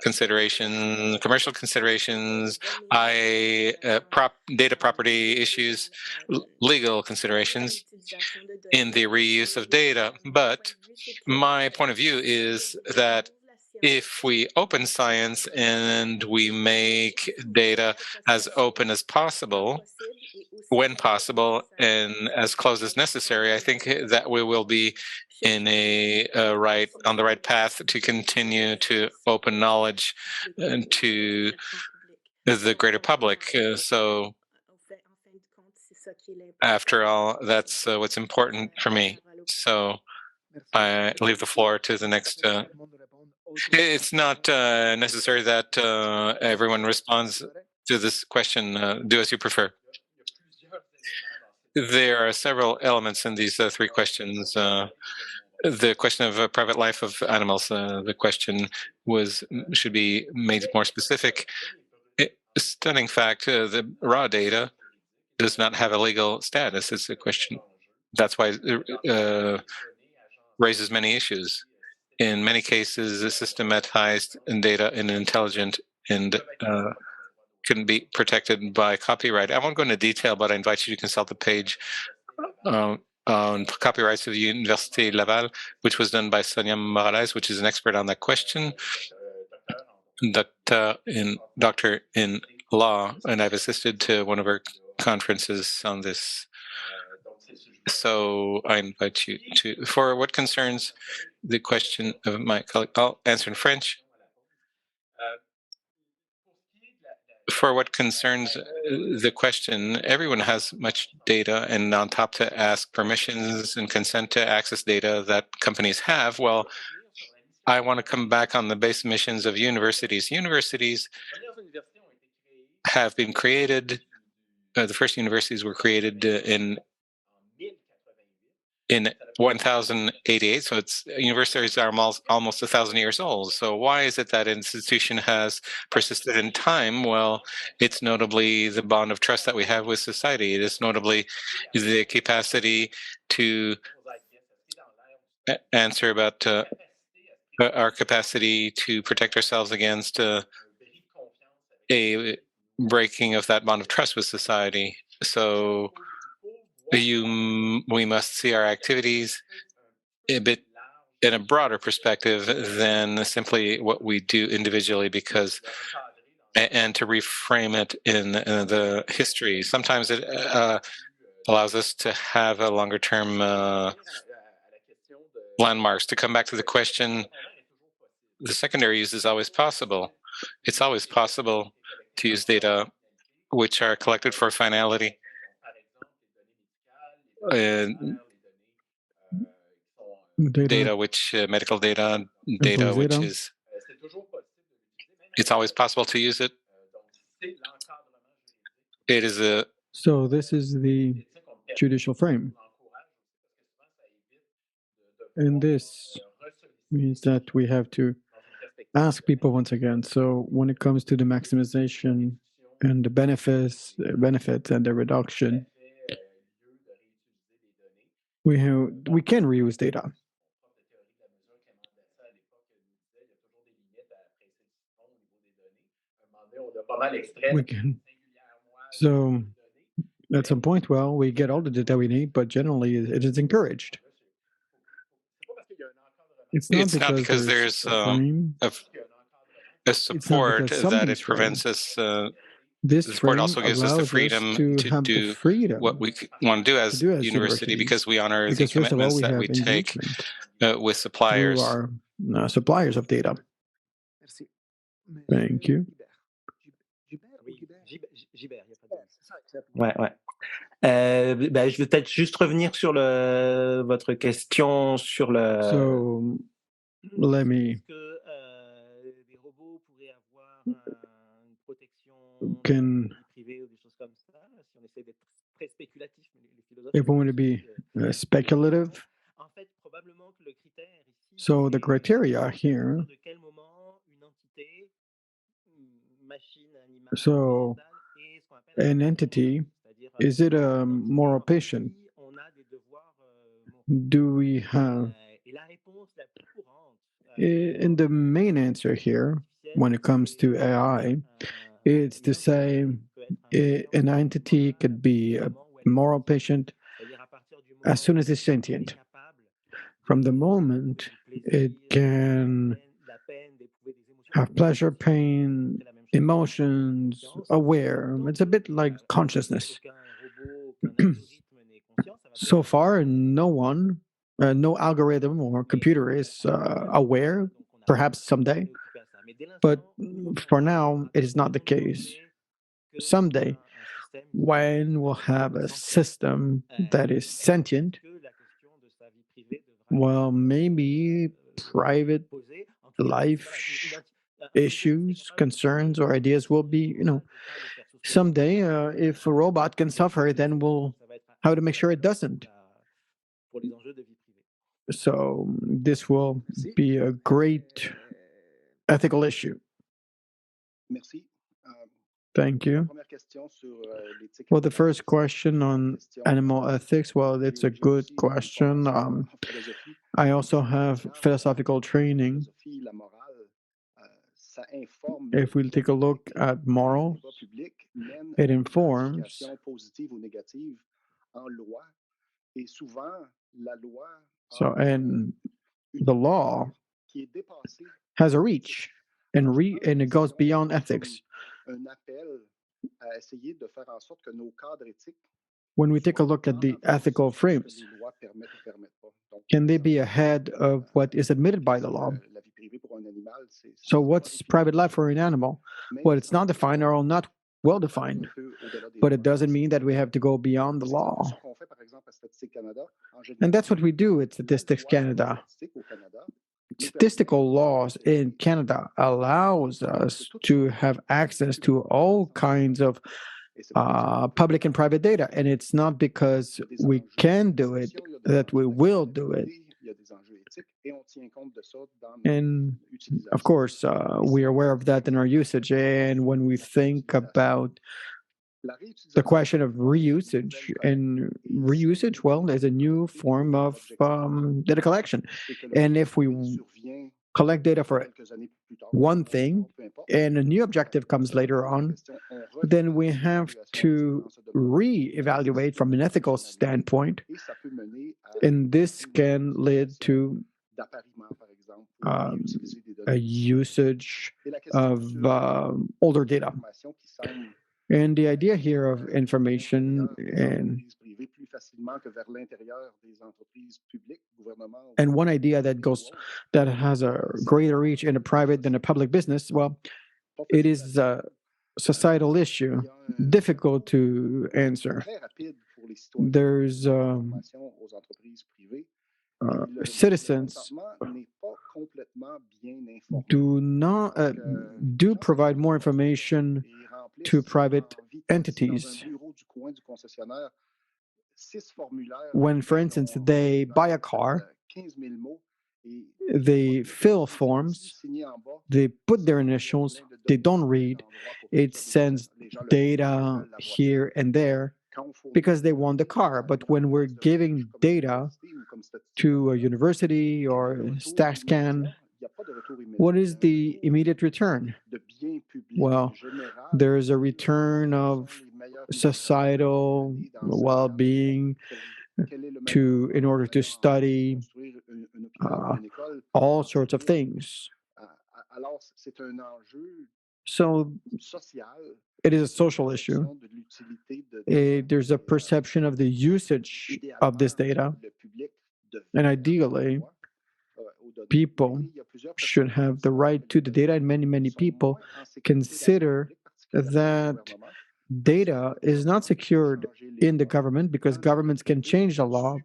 consideration, commercial considerations, data property issues, legal considerations in the reuse of data. But my point of view is that if we open science and we make data as open as possible, when possible, and as close as necessary, I think that we will be in on the right path to continue to open knowledge to the greater public. So after all, that's what's important for me. So I leave the floor to the next. It's not necessary that everyone responds to this question. Do as you prefer. There are several elements in these three questions. The question of private life of animals, the question should be made more specific. Stunning fact, the raw data does not have a legal status. It's a question. That's why it raises many issues. In many cases, systematized data and intelligent and couldn't be protected by copyright. I won't go into detail, but I invite you to consult the page on copyrights of the Université Laval, which was done by Sonia Morales, which is an expert on that question, doctor in law, and I've assisted to one of her conferences on this. So I invite you to, for what concerns the question of my colleague, I'll answer in French. For what concerns the question, everyone has much data, and on top to ask permissions and consent to access data that companies have. Well, I want to come back on the base missions of universities. Universities have been created, the first universities were created in 1088, so universities are almost 1,000 years old. So why is it that institution has persisted in time? Well, it's notably the bond of trust that we have with society. It is notably the capacity to answer about our capacity to protect ourselves against a breaking of that bond of trust with society. So we must see our activities a bit in a broader perspective than simply what we do individually, because and to reframe it in the history. Sometimes it allows us to have a longer term landmarks. To come back to the question, the secondary use is always possible. It's always possible to use data which are collected for finality. Data which medical data which is, it's always possible to use it. It is a, so this is the judicial frame, and this means that we have to ask people once again. So when it comes to the maximization and the benefits and the reduction, we can reuse data. We can. So at some point, well, we get all the data we need, but generally it is encouraged. It's not because there's a support that it prevents us. This support also gives us the freedom to do what we want to do as university, because we honor the commitments that we take with suppliers. Through our suppliers of data. Thank you. Gibert, il n'y a pas de... Ouais, ouais. Je vais peut-être juste revenir sur votre question sur le... So let me Est-ce que des robots pourraient avoir une protection can de vie privée ou des choses comme ça? Si on essaie d'être très spéculatif, mais les philosophes... if we want to be speculative. En fait, probablement que le critère ici, So the criteria here. de quel moment une entité, machine, animal, So végétale, est ce qu'on appelle an entity, is it a moral patient? on a des devoirs Do we have? et la réponse la plus courante And the main answer here, when it comes to AI, it's to say an entity could be a moral patient as soon as it's sentient. From the moment it can have pleasure, pain, emotions, aware. It's a bit like consciousness. So far, no one, no algorithm or computer is aware, perhaps someday. But for now, it is not the case. Someday, when we'll have a system that is sentient, well, maybe private life issues, concerns, or ideas will be, someday, if a robot can suffer, then we'll have to make sure it doesn't. So this will be a great ethical issue. Thank you. Well, the first question on animal ethics, well, it's a good question. I also have philosophical training. If we take a look at moral, it informs. So, and the law has a reach, and it goes beyond ethics. When we take a look at the ethical frames, can they be ahead of what is admitted by the law? So what's private life for an animal? Well, it's not defined or not well defined, but it doesn't mean that we have to go beyond the law. And that's what we do at Statistics Canada. Statistical laws in Canada allows us to have access to all kinds of public and private data. And it's not because we can do it that we will do it. And of course, we are aware of that in our usage. And when we think about the question of reusage, and reusage, well, is a new form of data collection. And if we collect data for one thing and a new objective comes later on, then we have to re-evaluate from an ethical standpoint, and this can lead to a usage of older data. And the idea here of information and one idea that has a greater reach in a private than a public business, well, it is a societal issue, difficult to answer. There's citizens do provide more information to private entities. When, for instance, they buy a car, they fill forms, they put their initials, they don't read, it sends data here and there because they want the car. But when we're giving data to a university or StackScan, what is the immediate return? Well, there's a return of societal well-being in order to study all sorts of things. So it is a social issue. There's a perception of the usage of this data, and ideally, people should have the right to the data, and many people consider that data is not secured in the government because governments can change the law,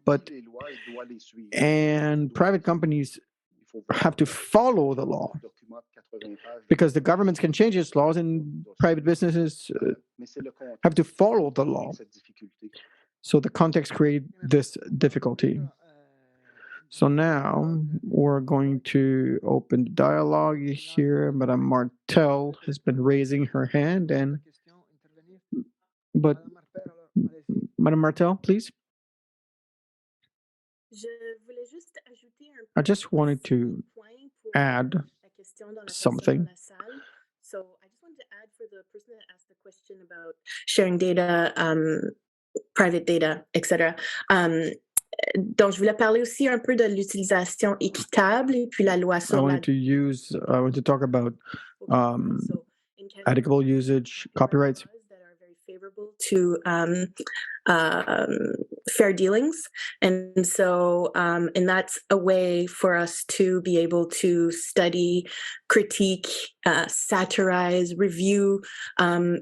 and private companies have to follow the law because the governments can change its laws and private businesses have to follow the law. So the context creates this difficulty. So now we're going to open dialogue here. Madame Martel has been raising her hand, but Madame Martel, please. I just wanted to add something. So I just wanted to add for the person that asked the question about sharing data, private data, etc. Donc, je voulais parler aussi un peu de l'utilisation équitable et puis la loi sur I want to talk about adequate usage, copyrights that are very favorable to fair dealings. And so, and that's a way for us to be able to study, critique, satirize, review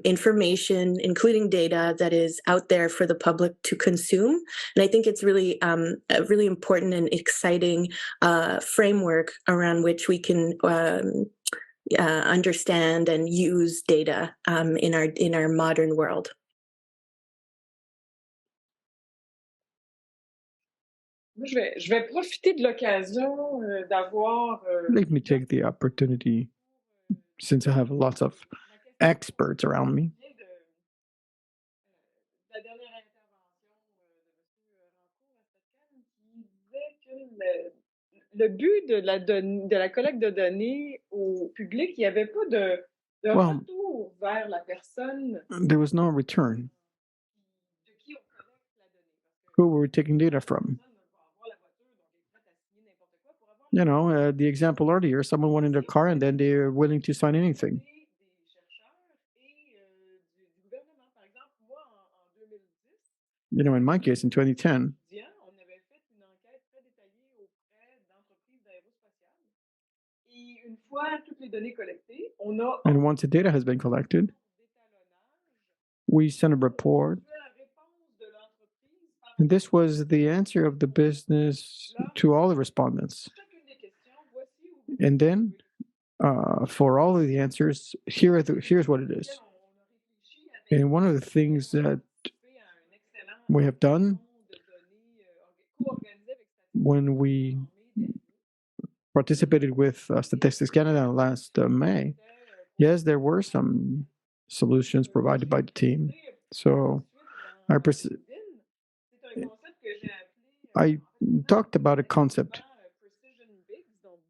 information, including data that is out there for the public to consume. And I think it's really a really important and exciting framework around which we can understand and use data in our modern world. Je vais profiter de l'occasion d'avoir. Let me take the opportunity, since I have lots of experts around me. La dernière intervention de M. Rancourt à Statistical qui disait que le but de la collecte de données au public, il n'y avait pas de retour vers la personne. There was no return. De qui on collecte la donnée. Who were we taking data from? You know, the example earlier, someone went in their car and then they're willing to sign anything. You know, in my case, in 2010, and once the data has been collected, we send a report. And this was the answer of the business to all the respondents. And then, for all of the answers, here's what it is. And one of the things that we have done when we participated with Statistics Canada last May, yes, there were some solutions provided by the team. So I talked about a concept,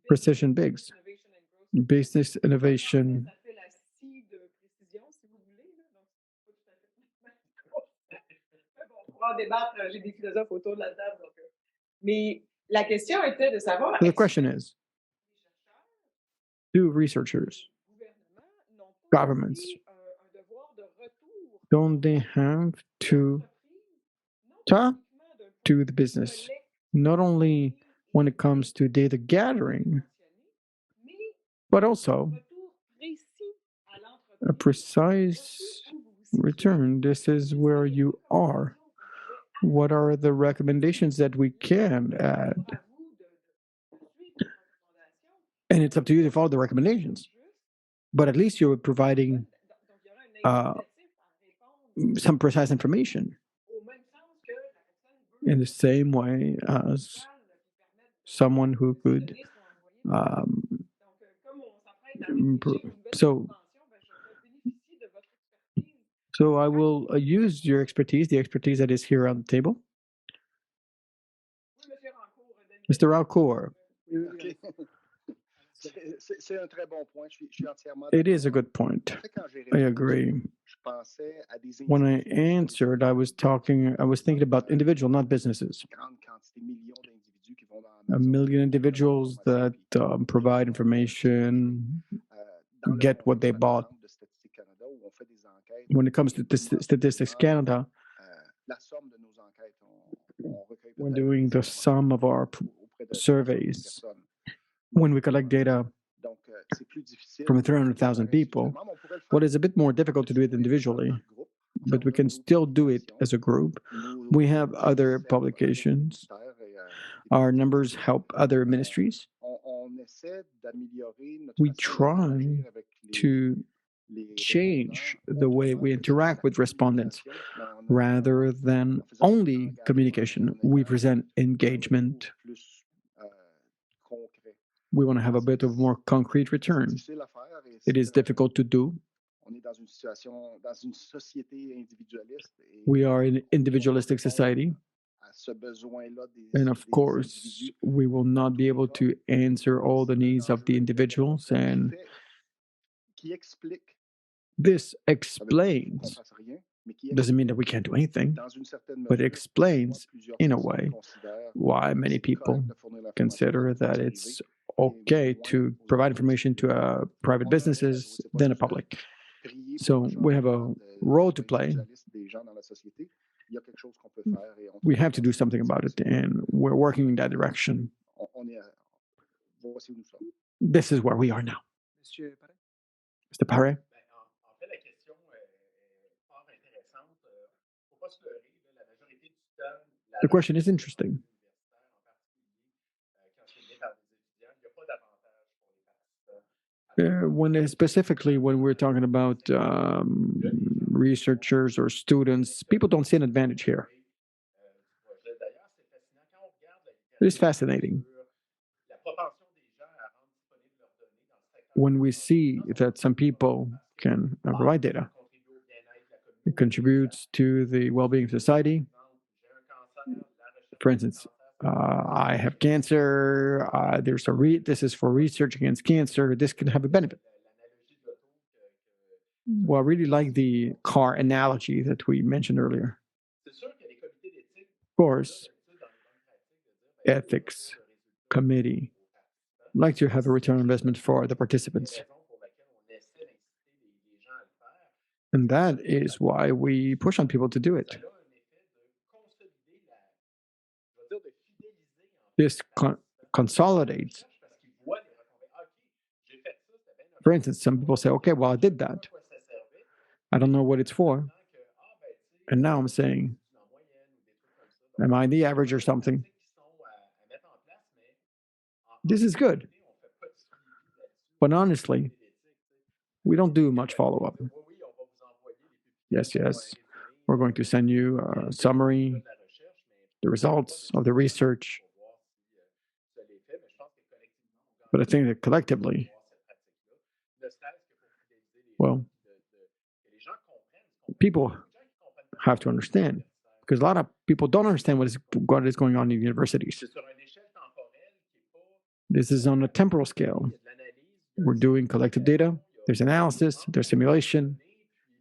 precision bigs, business innovation. The question is, do researchers, governments, don't they have to talk to the business, not only when it comes to data gathering, but also a precise return? This is where you are. What are the recommendations that we can add? And it's up to you to follow the recommendations. But at least you're providing some precise information in the same way as someone who could So I will use your expertise, the expertise that is here on the table. Mr. Rancourt. It is a good point. I agree. When I answered, I was thinking about individual, not businesses. 1 million individuals that provide information, get what they bought. When it comes to Statistics Canada, when doing the sum of our surveys, when we collect data from 300,000 people. What is a bit more difficult to do it individually, but we can still do it as a group. We have other publications. Our numbers help other ministries. We try to change the way we interact with respondents rather than only communication. We present engagement. We want to have a bit of more concrete return. It is difficult to do. We are in individualistic society. And of course, we will not be able to answer all the needs of the individuals. And this explains, doesn't mean that we can't do anything, but it explains, in a way, why many people consider that it's okay to provide information to private businesses than a public. So we have a role to play. We have to do something about it, and we're working in that direction. This is where we are now. Mr. Paré? The question is interesting. Specifically, when we're talking about researchers or students, people don't see an advantage here. It is fascinating. When we see that some people can provide data, it contributes to the well-being of society. For instance, I have cancer. This is for research against cancer. This can have a benefit. Well, I really like the car analogy that we mentioned earlier. Of course, ethics committee like to have a return on investment for the participants. And that is why we push on people to do it. This consolidates. For instance, some people say, okay, well, I did that. I don't know what it's for. And now I'm saying, am I the average or something? This is good. But honestly, we don't do much follow-up. Yes, we're going to send you a summary, the results of the research. But I think that collectively, well, people have to understand, because a lot of people don't understand what is going on in universities. This is on a temporal scale. We're doing collective data, there's analysis, there's simulation,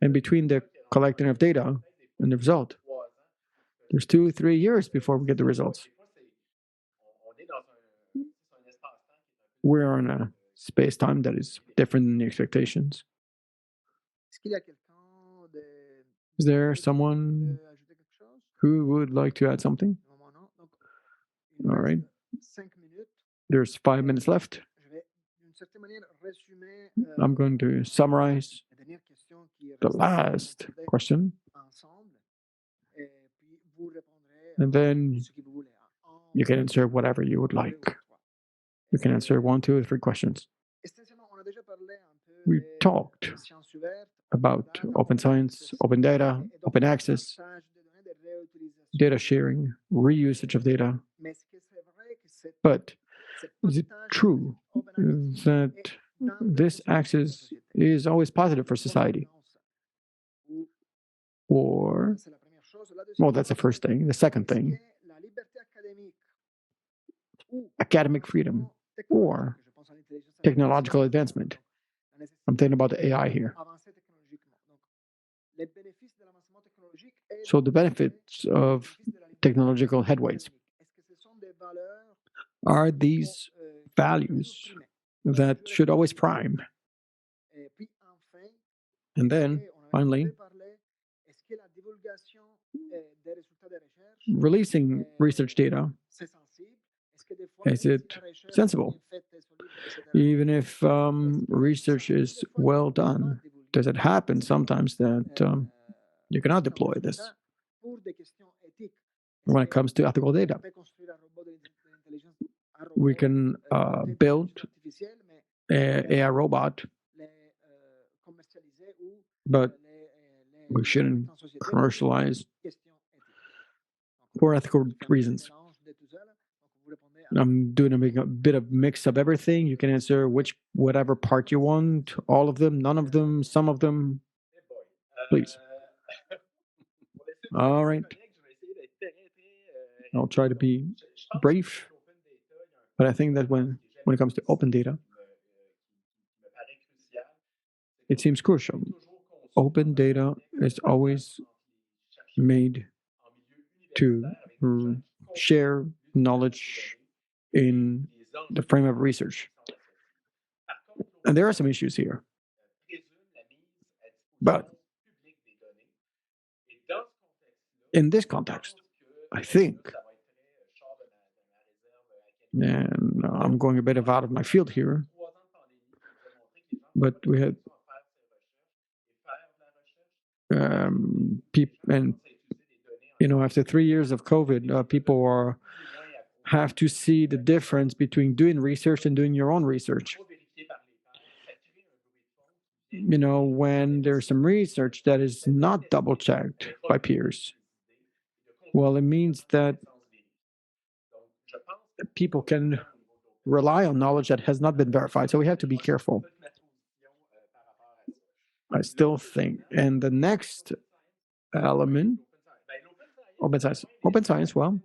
and between the collecting of data and the result, there's 2-3 years before we get the results. We're in a space-time that is different than the expectations. Is there someone who would like to add something? All right. There's 5 minutes left. I'm going to summarize the last question. And then you can answer whatever you would like. You can answer 1, 2, or 3 questions. We talked about open science, open data, open access, data sharing, reusage of data. But is it true that this access is always positive for society? Or, well, that's the first thing. The second thing, academic freedom or technological advancement. I'm thinking about the AI here. So the benefits of technological headways, are these values that should always prime? And then, finally, releasing research data, is it sensible? even if research is well done. Does it happen sometimes that you cannot deploy this when it comes to ethical data? We can build an AI robot, but we shouldn't commercialize for ethical reasons. I'm doing a bit of mix of everything. You can answer whatever part you want, all of them, none of them, some of them, please. All right. I'll try to be brief, but I think that when it comes to open data, it seems crucial. Open data is always made to share knowledge in the frame of research. And there are some issues here. But in this context, I think, and I'm going a bit out of my field here, but we had people, and after 3 years of COVID, people have to see the difference between doing research and doing your own research. When there's some research that is not double-checked by peers, well, it means that people can rely on knowledge that has not been verified. So we have to be careful. I still think. And the next element, open science, well,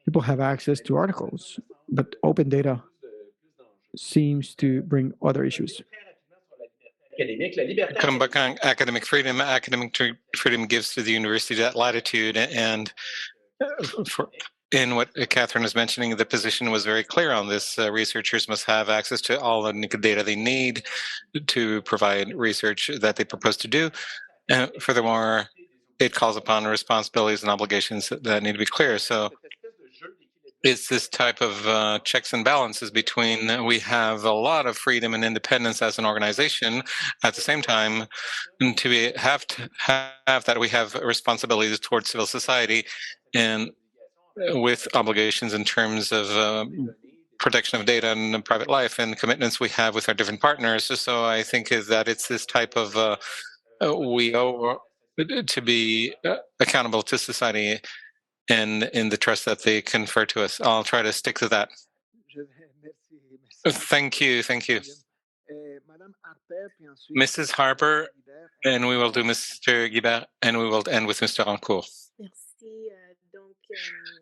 people have access to articles, but open data seems to bring other issues. Come back on academic freedom. Academic freedom gives to the university that latitude, and in what Catherine was mentioning, the position was very clear on this. Researchers must have access to all the data they need to provide research that they propose to do. Furthermore, it calls upon responsibilities and obligations that need to be clear. So it's this type of checks and balances between we have a lot of freedom and independence as an organization. At the same time, to have that, we have responsibilities towards civil society and with obligations in terms of protection of data and private life and commitments we have with our different partners. So I think that it's this type of we owe to be accountable to society and in the trust that they confer to us. I'll try to stick to that. Thank you. Mrs. Harper, and we will do Mr. Gibert, and we will end with Mr. Rancourt.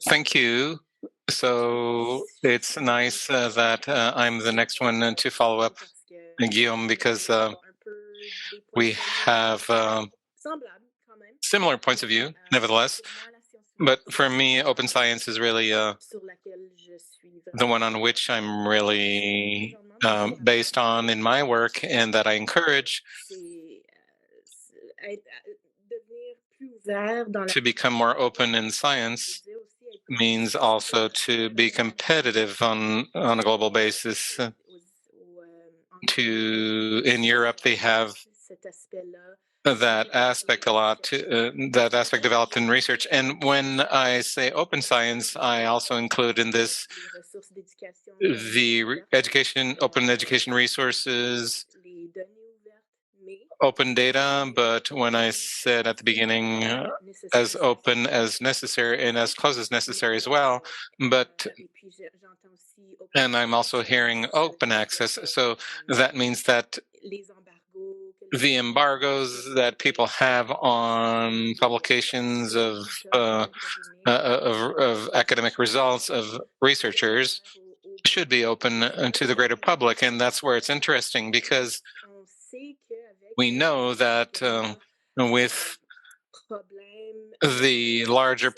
Thank you. So it's nice that I'm the next one to follow up, Guillaume, because we have similar points of view, nevertheless. But for me, open science is really the one on which I'm really based on in my work, and that I encourage to become more open in science means also to be competitive on a global basis. In Europe, they have that aspect a lot, that aspect developed in research. And when I say open science, I also include in this the open education resources, open data, but when I said at the beginning, as open as necessary and as close as necessary as well, and I'm also hearing open access. So that means that the embargoes that people have on publications of academic results of researchers should be open to the greater public. And that's where it's interesting, because we know that with the larger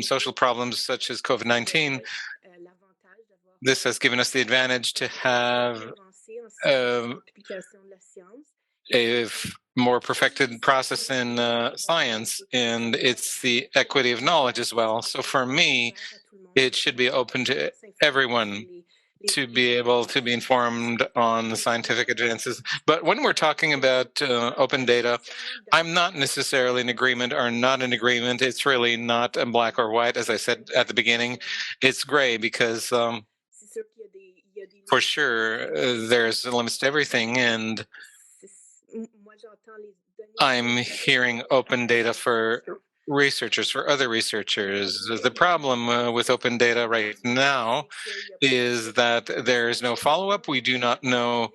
social problems such as COVID-19, this has given us the advantage to have a more perfected process in science, and it's the equity of knowledge as well. So for me, it should be open to everyone, to be able to be informed on the scientific advances. But when we're talking about open data, I'm not necessarily in agreement or not in agreement. It's really not black or white, as I said at the beginning. It's gray because for sure there's limits to everything, and I'm hearing open data for researchers, for other researchers. The problem with open data right now is that there is no follow-up. We do not know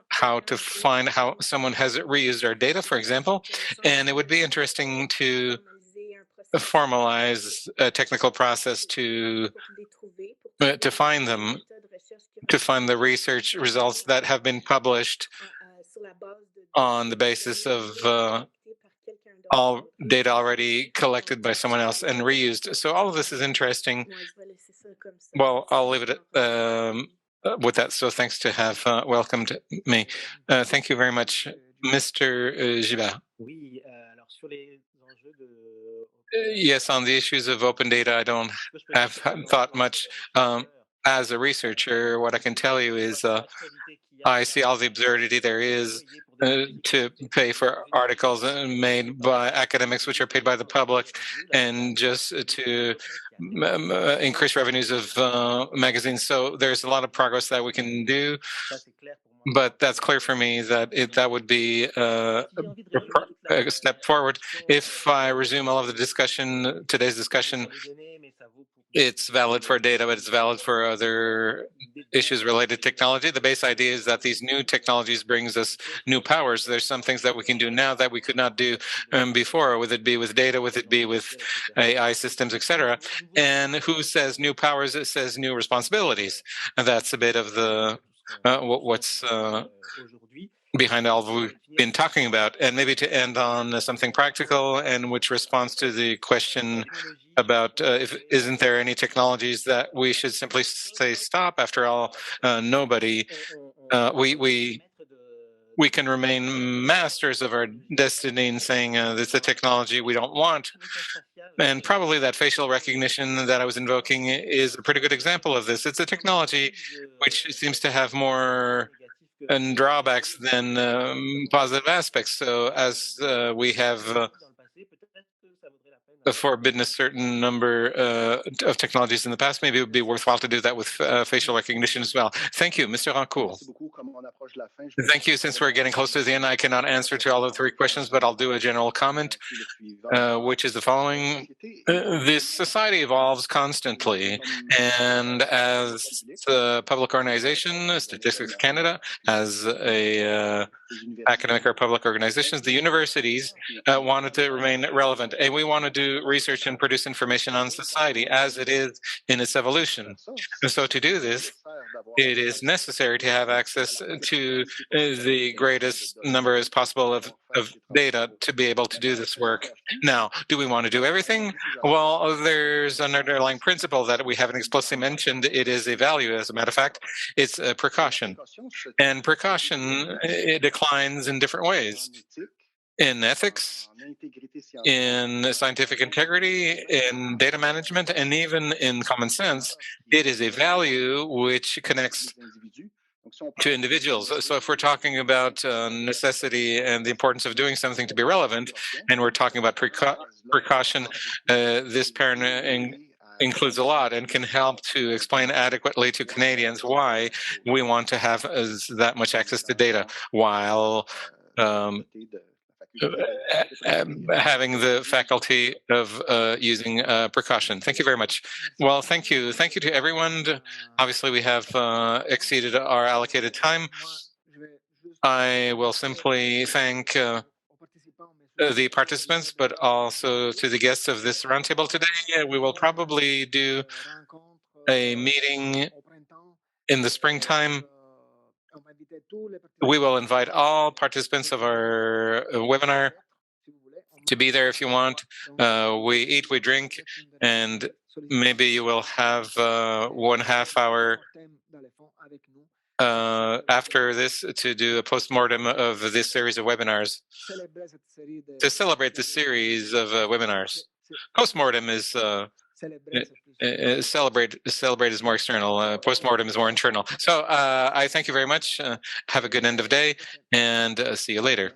how to find how someone has reused our data, for example, and it would be interesting to formalize a technical process to find them, to find the research results that have been published on the basis of all data already collected by someone else and reused. So all of this is interesting. Well, I'll leave it at, with that. So thanks to have welcomed me. Thank you very much, Mr. Gibert. Yes, on the issues of open data, I don't have thought much. As a researcher, what I can tell you is I see all the absurdity there is to pay for articles made by academics, which are paid by the public, and just to increase revenues of magazines. So there's a lot of progress that we can do, but that's clear for me that that would be a step forward. If I resume all of the discussion, today's discussion, it's valid for data, but it's valid for other issues related to technology. The base idea is that these new technologies brings us new powers. There's some things that we can do now that we could not do before, whether it be with data, whether it be with AI systems, etc. And who says new powers? It says new responsibilities. And that's a bit of the what's behind all we've been talking about. And maybe to end on something practical, and which responds to the question about if isn't there any technologies that we should simply say stop. After all, nobody we can remain masters of our destiny in saying this is a technology we don't want. And probably that facial recognition that I was invoking is a pretty good example of this. It's a technology which seems to have more drawbacks than positive aspects. So as we have forbidden a certain number of technologies in the past, maybe it would be worthwhile to do that with facial recognition as well. Thank you, Mr. Rancourt. Thank you. Since we're getting close to the end, I cannot answer to all the three questions, but I'll do a general comment, which is the following. This society evolves constantly, and as the public organization, Statistics Canada, as a academic or public organizations, the universities wanted to remain relevant, and we want to do research and produce information on society as it is in its evolution. And so to do this, it is necessary to have access to the greatest number as possible of data to be able to do this work. Now, do we want to do everything? Well, there's an underlying principle that we haven't explicitly mentioned. It is a value, as a matter of fact. It's a precaution. And precaution, it declines in different ways. In ethics, in scientific integrity, in data management, and even in common sense, it is a value which connects to individuals. So if we're talking about necessity and the importance of doing something to be relevant, and we're talking about precaution, this parent includes a lot and can help to explain adequately to Canadians why we want to have that much access to data while having the faculty of using precaution. Thank you very much. Well, thank you. Thank you to everyone. Obviously, we have exceeded our allocated time. I will simply thank the participants, but also to the guests of this roundtable today. We will probably do a meeting in the springtime. We will invite all participants of our webinar to be there if you want. We eat, we drink, and maybe you will have 1.5 hour after this to do a post-mortem of this series of webinars, to celebrate the series of webinars. Post-mortem is celebrate is more external. Postmortem is more internal. So I thank you very much. Have a good end of day, and see you later.